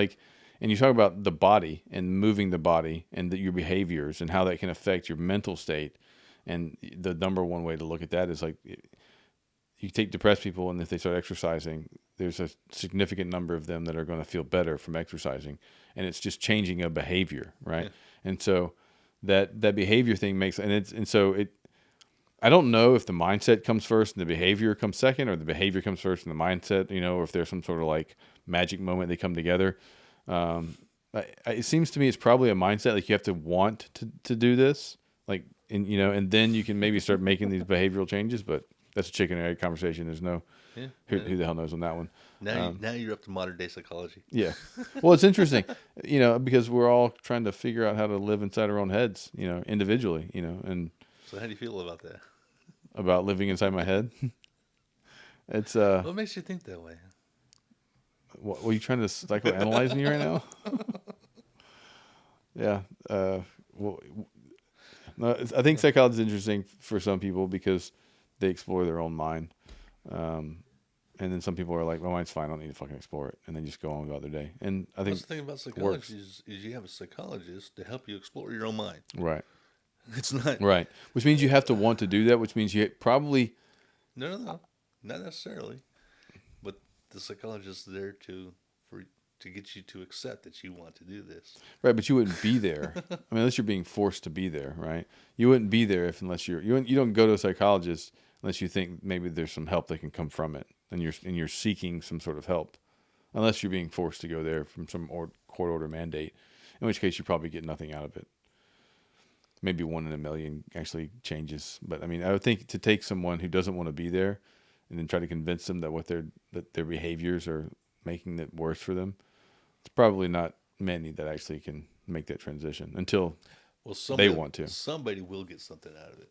and you talk about the body and moving the body and your behaviors and how that can affect your mental state. And the number one way to look at that is like you take depressed people, and if they start exercising, there's a significant number of them that are going to feel better from exercising, and it's just changing a behavior, right? Yeah. And so that behavior thing makes, I don't know if the mindset comes first and the behavior comes second, or the behavior comes first and the mindset, or if there's some sort of like magic moment they come together. It seems to me it's probably a mindset. Like you have to want to do this, like, and then you can maybe start making these behavioral changes. But that's a chicken and egg conversation. There's no who the hell knows on that one. Now you're up to modern day psychology. Yeah. Well, it's interesting, because we're all trying to figure out how to live inside our own heads, individually, and So how do you feel about that? about living inside my head. It's What makes you think that way? what are you trying to psychoanalyze me right now? Yeah. Well, no, I think psychology is interesting for some people because they explore their own mind. And then some people are like, my mind's fine, I don't need to fucking explore it. And then just go on about their day. And I think That's the thing about psychology is you have a psychologist to help you explore your own mind. right. It's not Right. Which means you have to want to do that, which means you probably no, not necessarily. But the psychologist is there to get you to accept that you want to do this. right, but you wouldn't be there. I mean, unless you're being forced to be there, right? You wouldn't be there unless you don't go to a psychologist unless you think maybe there's some help that can come from it, and you're seeking some sort of help, unless you're being forced to go there from some court order mandate, in which case you probably get nothing out of it. Maybe 1 in a million actually changes, but I mean, I would think to take someone who doesn't want to be there, and then try to convince them that their behaviors are making it worse for them. It's probably not many that actually can make that transition until they want to. Somebody will get something out of it,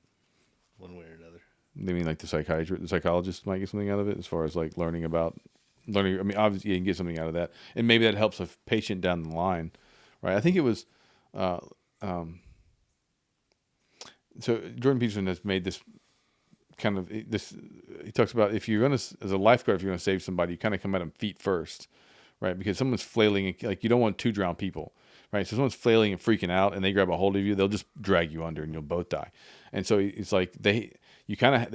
one way or another. I mean, like the psychologist might get something out of it as far as like learning. I mean, obviously you can get something out of that, and maybe that helps a patient down the line, right? I think it was, so Jordan Peterson has made this kind of this. He talks about if you're gonna, as a lifeguard, if you're gonna save somebody, you kind of come at them feet first, right? Because someone's flailing, like you don't want 2 drowned people, right? So someone's flailing and freaking out, and they grab a hold of you, they'll just drag you under, and you'll both die. And so it's like they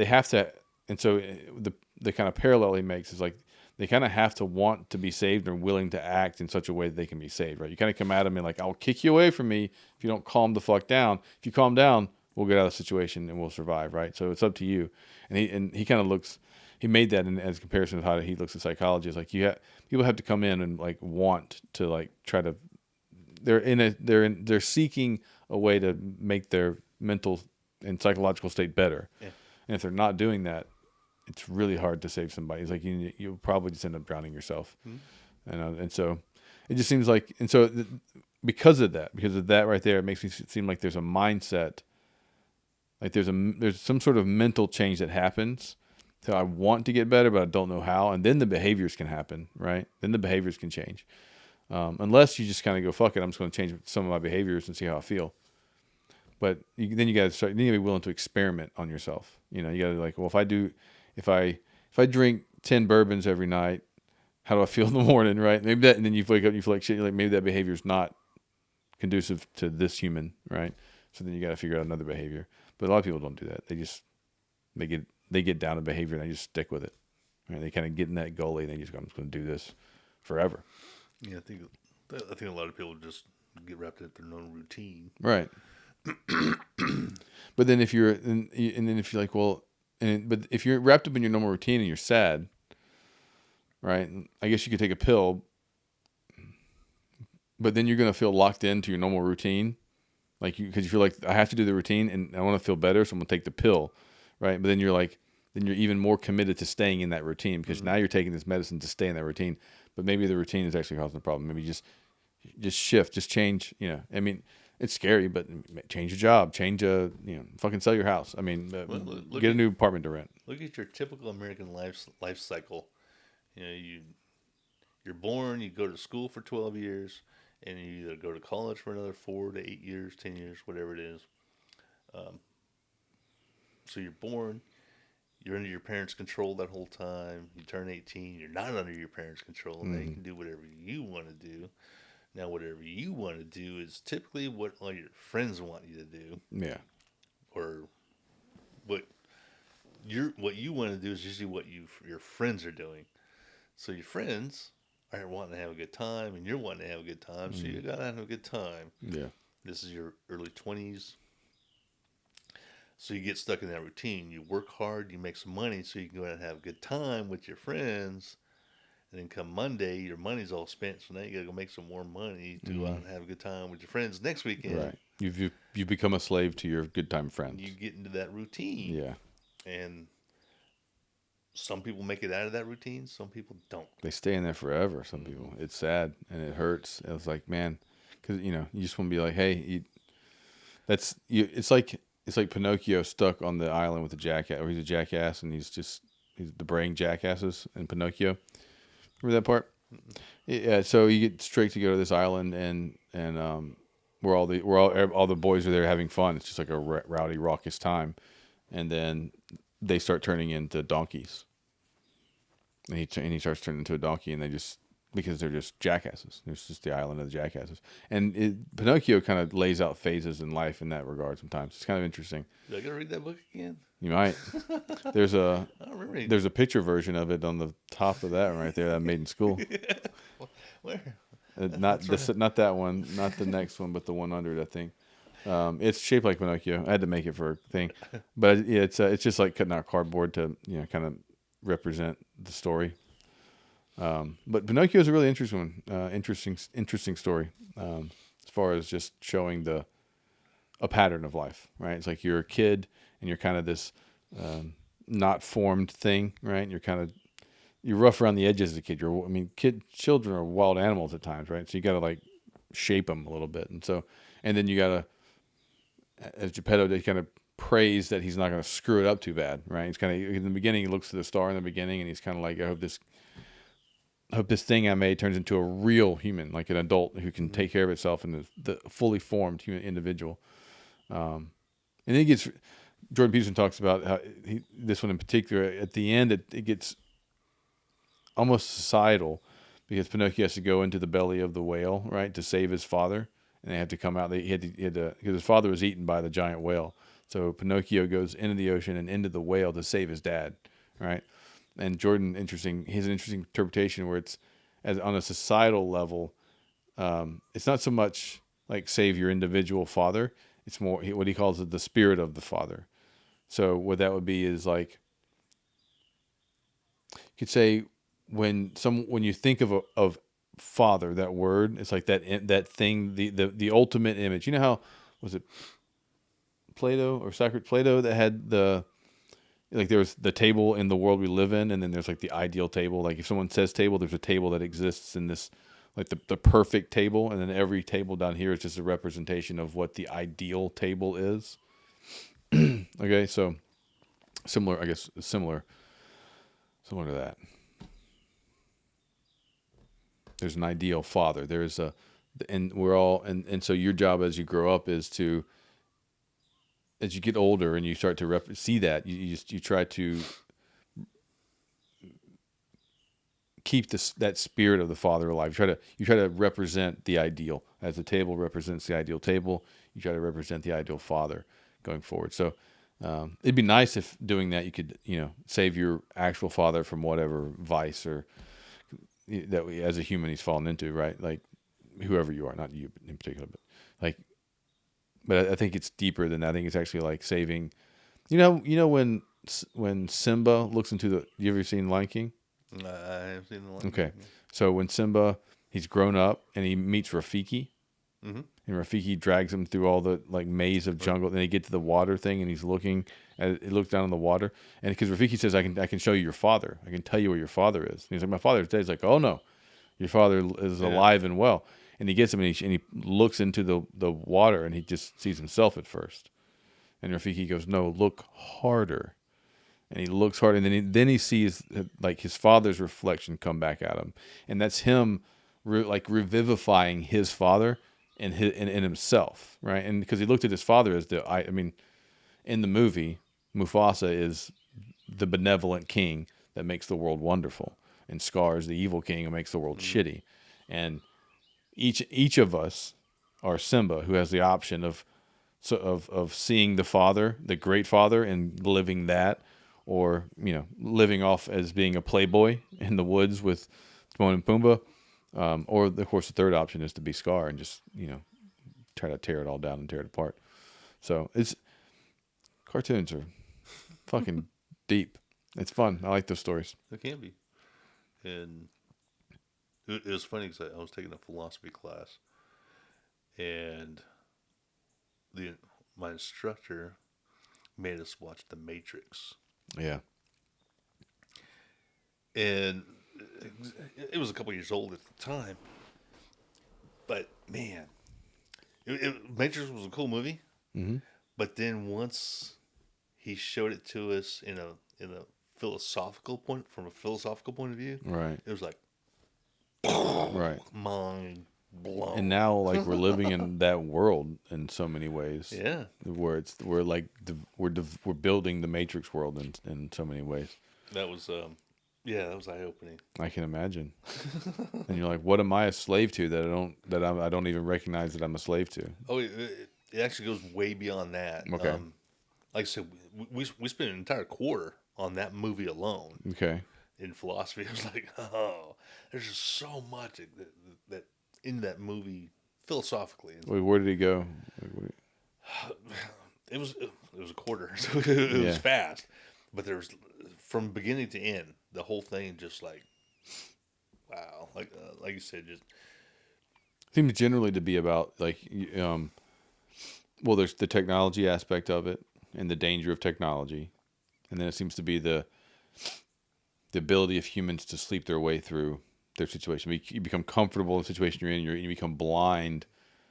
have to, and so the kind of parallel he makes is like they kind of have to want to be saved and willing to act in such a way that they can be saved, right? You kind of come at them and like, I'll kick you away from me if you don't calm the fuck down. If you calm down, we'll get out of the situation and we'll survive, right? So it's up to you. And he kind of looks. He made that as a comparison of how he looks at psychology. It's like people have to come in and like want to like try to. They're seeking a way to make their mental and psychological state better. Yeah. And if they're not doing that, it's really hard to save somebody. It's like you'll probably just end up drowning yourself. Mm-hmm. And so it just seems like, and so because of that right there, it makes me seem like there's a mindset. Like there's some sort of mental change that happens. So I want to get better, but I don't know how. And then the behaviors can happen, right? Then the behaviors can change. Unless you just kind of go, fuck it, I'm just going to change some of my behaviors and see how I feel. But then you got to start. Then you got to be willing to experiment on yourself. You got to like, well, if I drink 10 bourbons every night, how do I feel in the morning, right? Maybe that, and then you wake up and you feel like shit. You're like, maybe that behavior is not conducive to this human, right? So then you got to figure out another behavior. But a lot of people don't do that. They get down to behavior and they just stick with it. Right? They kind of get in that gully and they just go, I'm just going to do this forever. Yeah, I think a lot of people just get wrapped up in their own routine. Right. But then if you're like, well, but if you're wrapped up in your normal routine and you're sad, right? I guess you could take a pill, but then you're going to feel locked into your normal routine. Like because you feel like I have to do the routine and I want to feel better, so I'm going to take the pill, right? But then you're even more committed to staying in that routine because now you're taking this medicine to stay in that routine. But maybe the routine is actually causing the problem. Maybe just shift, just change. I mean, it's scary, but change your job, fucking sell your house. I mean, get a new apartment to rent. Look at your typical American life cycle. You're born, you go to school for 12 years, and you either go to college for another 4 to 8 years, 10 years, whatever it is. So you're born, you're under your parents' control that whole time. You turn 18, you're not under your parents' control. Now you can do whatever you want to do. Now, whatever you want to do is typically what all your friends want you to do. Yeah. Or what you want to do is usually what your friends are doing. So your friends are wanting to have a good time, and you're wanting to have a good time, so you got to have a good time. Yeah. This is your early 20s. So you get stuck in that routine. You work hard, you make some money, so you can go out and have a good time with your friends. And then come Monday, your money's all spent, so now you got to go make some more money to go out and have a good time with your friends next weekend. Right. You become a slave to your good time friends. You get into that routine. Yeah. And some people make it out of that routine. Some people don't. They stay in there forever. Some people. It's sad and it hurts. It's like, man, because you just want to be like, hey, that's you. It's like Pinocchio stuck on the island with the jackass, or he's a jackass, and he's the brain jackasses in Pinocchio. Remember that part? Yeah. So you get straight to go to this island, and where all the boys are there having fun. It's just like a rowdy, raucous time, and then they start turning into donkeys. And he starts turning into a donkey, and because they're just jackasses. It's just the island of the jackasses. And Pinocchio kind of lays out phases in life in that regard. Sometimes it's kind of interesting. Did I gotta read that book again? You might. There's a I don't remember. there's a picture version of it on the top of that right there that I made in school. Where? Not that one, not the next one, but the one under it. I think. It's shaped like Pinocchio. I had to make it for a thing, but yeah, it's just like cutting out cardboard to kind of represent the story. But Pinocchio is a really interesting one. Interesting story. As far as just showing a pattern of life, right? It's like you're a kid and you're kind of this not formed thing, right? You're rough around the edges as a kid. Children are wild animals at times, right? So you got to like shape them a little bit, and then you got to, as Geppetto, they kind of praise that he's not going to screw it up too bad, right? He's kind of in the beginning. He looks to the star in the beginning, and he's kind of like, I hope this thing I made turns into a real human, like an adult who can take care of itself and the fully formed human individual. And then Jordan Peterson talks about how this one in particular, at the end, it gets almost societal because Pinocchio has to go into the belly of the whale, right, to save his father. And they had to come out. He had to because his father was eaten by the giant whale. So Pinocchio goes into the ocean and into the whale to save his dad, right? And Jordan, he has an interesting interpretation where it's on a societal level. It's not so much like save your individual father. It's more what he calls it the spirit of the father. So what that would be is like, you could say when you think of father, that word, it's like that thing, the ultimate image. You know how was it Plato or Socrates? Plato that had there's the table in the world we live in, and then there's like the ideal table. Like if someone says table, there's a table that exists in this, like the perfect table, and then every table down here is just a representation of what the ideal table is. Okay, so similar, I guess, similar to that. There's an ideal father. And we're all, and so your job as you grow up is to, as you get older and you start to see that, you try to keep that spirit of the father alive. You try to represent the ideal. As the table represents the ideal table, you try to represent the ideal father going forward. So it'd be nice if doing that you could save your actual father from whatever vice or that as a human he's fallen into, right? Like whoever you are, not you in particular, but I think it's deeper than that. I think it's actually like saving. When Simba looks into you ever seen Lion King? I have seen the Lion King. Okay, so when Simba he's grown up and he meets Rafiki, and Rafiki drags him through all the like maze of jungle. Then they get to the water thing, and he looks down on the water, and because Rafiki says, I can show you your father. I can tell you where your father is. And he's like, my father's dead. He's like, oh no, your father is alive and well. And he gets him, and he looks into the water, and he just sees himself at first. And Rafiki goes, no, look harder. And he looks hard, and then he sees like his father's reflection come back at him, and that's him revivifying his father and in himself, right? And because he looked at his father as in the movie, Mufasa is the benevolent king that makes the world wonderful, and Scar is the evil king who makes the world shitty. And each of us are Simba, who has the option of seeing the father, the great father, and living that, or living off as being a playboy in the woods with Timon and Pumbaa, or of course the third option is to be Scar and just try to tear it all down and tear it apart. So cartoons are fucking deep. It's fun. I like those stories. It can be. And it was funny because I was taking a philosophy class, and my instructor made us watch The Matrix. Yeah. and it was a couple years old at the time. But man, Matrix was a cool movie. Mm-hmm. But then once he showed it to us in a philosophical point, from a philosophical point of view, Right. it was like Right. mind blown. And now, like, we're living in that world in so many ways. Yeah, Where we're building the Matrix world in so many ways. that was that was eye opening. I can imagine. And you're like, what am I a slave to I don't even recognize that I'm a slave to? Oh, it actually goes way beyond that. Okay. Like I said, we spent an entire quarter on that movie alone. Okay. In philosophy, it was like, oh, there's just so much that in that movie philosophically. Wait, where did he go? It was a quarter, so it was fast. But there was, from beginning to end, the whole thing just like, wow, like you said, just Seems generally to be about like, well, there's the technology aspect of it and the danger of technology, and then it seems to be the ability of humans to sleep their way through their situation. You become comfortable in the situation you're in, you become blind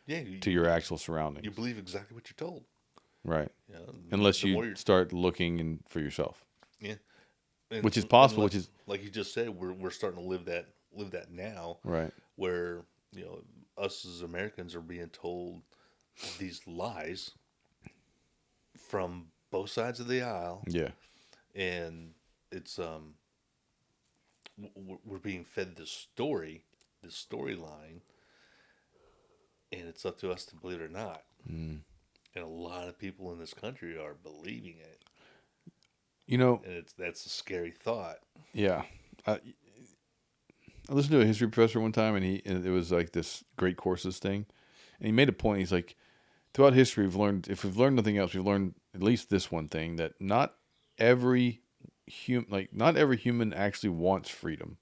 to your actual surroundings. You believe exactly what you're told. Right. You know, Unless you start looking for yourself. Yeah. Which is possible, unless, which is like you just said, we're starting to live that now. Right. Where, you know, us as Americans are being told these lies from both sides of the aisle. Yeah. And it's we're being fed this storyline, and it's up to us to believe it or not. Mm. And a lot of people in this country are believing it. You know, And that's a scary thought. Yeah. I listened to a history professor one time, and it was like this great courses thing, and he made a point. He's like, throughout history, if we've learned nothing else, we've learned at least this one thing, that not every human actually wants freedom.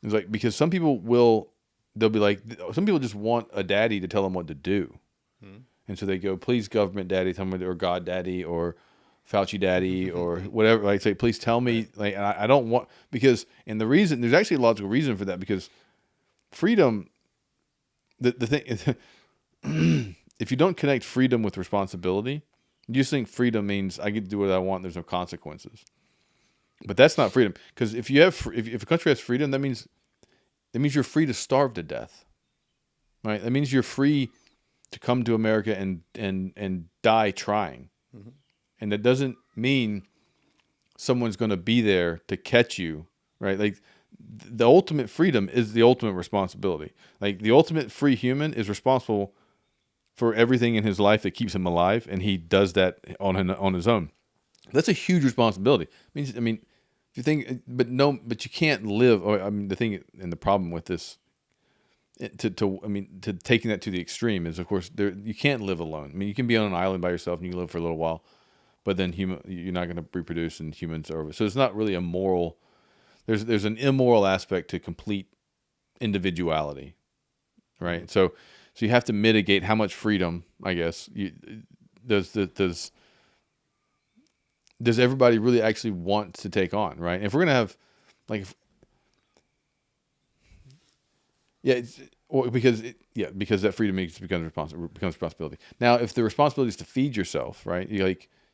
It's like, because some people they'll be like, some people just want a daddy to tell them what to do, and so they go, please, government daddy, tell me, or God daddy, or Fauci daddy, or whatever. Like, say, please tell me. Like, I don't want, because, and the reason, there's actually a logical reason for that, because freedom, the thing, if you don't connect freedom with responsibility, you just think freedom means I get to do what I want, there's no consequences. But that's not freedom, because if a country has freedom, that means you're free to starve to death, right? That means you're free to come to America and die trying. Mm-hmm. And that doesn't mean someone's going to be there to catch you, right? Like, the ultimate freedom is the ultimate responsibility. Like, the ultimate free human is responsible for everything in his life that keeps him alive, and he does that on his own. That's a huge responsibility. I mean, if you think, but you can't live. I mean, the thing and the problem with this, to taking that to the extreme is, of course, you can't live alone. I mean, you can be on an island by yourself and you can live for a little while, but then you're not going to reproduce, and humans are over. So it's not really a moral. There's an immoral aspect to complete individuality, right? So you have to mitigate how much freedom, I guess, does everybody really actually want to take on, right? And if we're gonna have, like, because that freedom becomes responsibility. Now, if the responsibility is to feed yourself, right?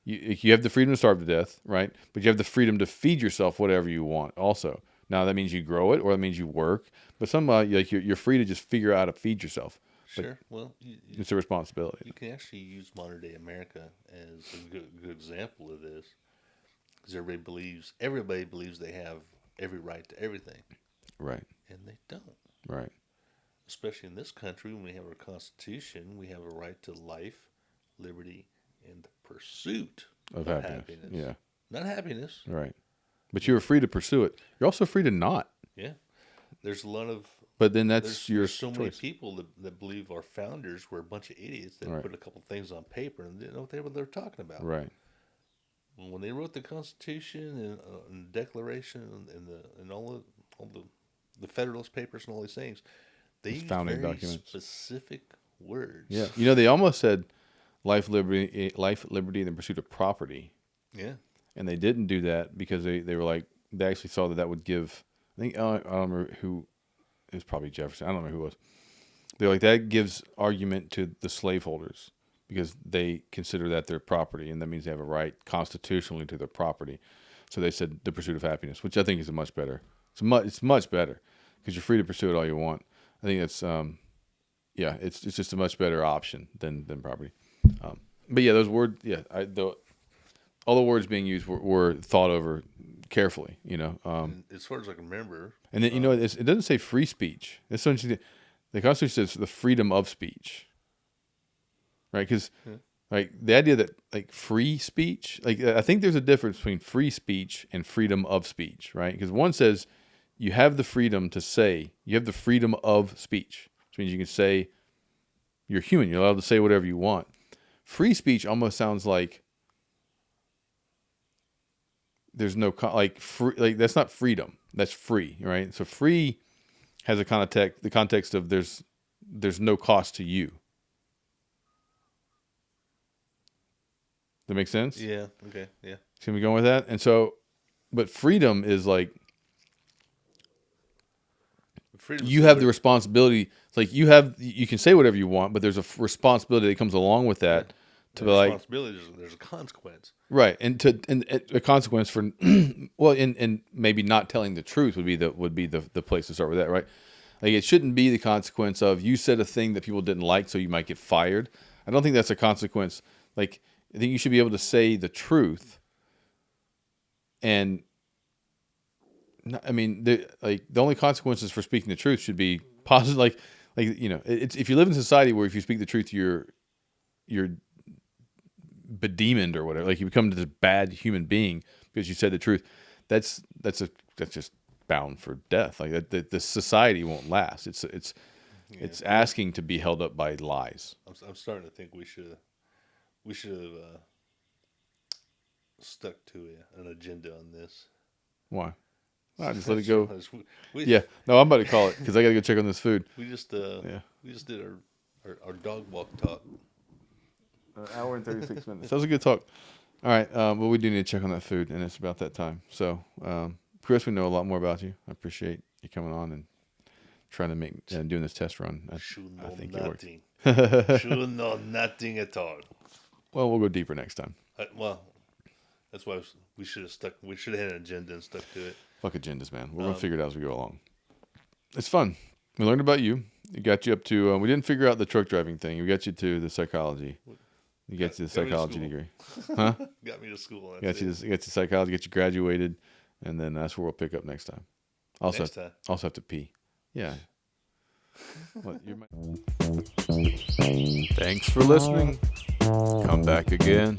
You have the freedom to starve to death, right? But you have the freedom to feed yourself whatever you want also. Now, that means you grow it, or that means you work. But you're free to just figure out how to feed yourself. Sure. Well, it's a responsibility. You can actually use modern day America as a good example of this, because everybody believes they have every right to everything, right? And they don't, right? Especially in this country, when we have our Constitution, we have a right to life, liberty, and the pursuit of happiness. Yeah, not happiness, right? But you're free to pursue it. You're also free to not. Yeah, there's a lot of. But then there's so many people that believe our founders were a bunch of idiots that put a couple things on paper and didn't know what they were talking about. Right. When they wrote the Constitution and the Declaration and all the Federalist Papers and all these things, they used very specific words. Yeah. They almost said life, liberty, and the pursuit of property. Yeah. and they didn't do that because they were like, they actually saw that would give, I think, I don't remember who, it was probably Jefferson, I don't remember who it was. They're like, that gives argument to the slaveholders because they consider that their property, and that means they have a right constitutionally to their property. So they said the pursuit of happiness, which I think is a much better, it's much better because you're free to pursue it all you want. I think that's, yeah, it's just a much better option than property. But yeah, those words, yeah, all the words being used were thought over carefully, you know. And as far as I can remember. And then, you know, it doesn't say free speech. It's something, the Constitution says the freedom of speech, right? Because like the idea that like free speech, like I think there's a difference between free speech and freedom of speech, right? Because one says you have the freedom to say, you have the freedom of speech, which means you can say, you're human, you're allowed to say whatever you want. Free speech almost sounds like there's no like free, like that's not freedom, that's free, right? So free has a the context of there's no cost to you. That make sense? Yeah. Okay. Yeah. Can we go with that? And so, but freedom is like you have the responsibility. It's like you can say whatever you want, but there's a responsibility that comes along with that. To be like, there's a consequence, right? And a consequence for well, and maybe not telling the truth would be the place to start with that, right? Like it shouldn't be the consequence of you said a thing that people didn't like, so you might get fired. I don't think that's a consequence. Like I think you should be able to say the truth, and I mean, the only consequences for speaking the truth should be positive. Like you know, it's if you live in a society where if you speak the truth, you're bedemoned or whatever, like you become this bad human being because you said the truth. That's just bound for death. Like that, the society won't last. It's asking to be held up by lies. I'm starting to think we should have stuck to an agenda on this. Why? I just let it go. We, yeah, no, I'm about to call it because I got to go check on this food. We just did our dog walk talk. An hour and 36 minutes. That was a good talk. All right. Well, we do need to check on that food, and it's about that time. So, Chris, we know a lot more about you. I appreciate you coming on and trying to make doing this test run. I think it worked. Should know nothing at all. Well, we'll go deeper next time. Well, that's why we should have stuck. We should have had an agenda and stuck to it. Fuck agendas, man. We're gonna figure it out as we go along. It's fun. We learned about you. It got you up to. We didn't figure out the truck driving thing. We got you to the psychology. You got you the psychology degree, huh? Got me to school. Got you psychology. Get you graduated, and then that's where we'll pick up next time. Also have to pee. Yeah. What, Thanks for listening. Come back again.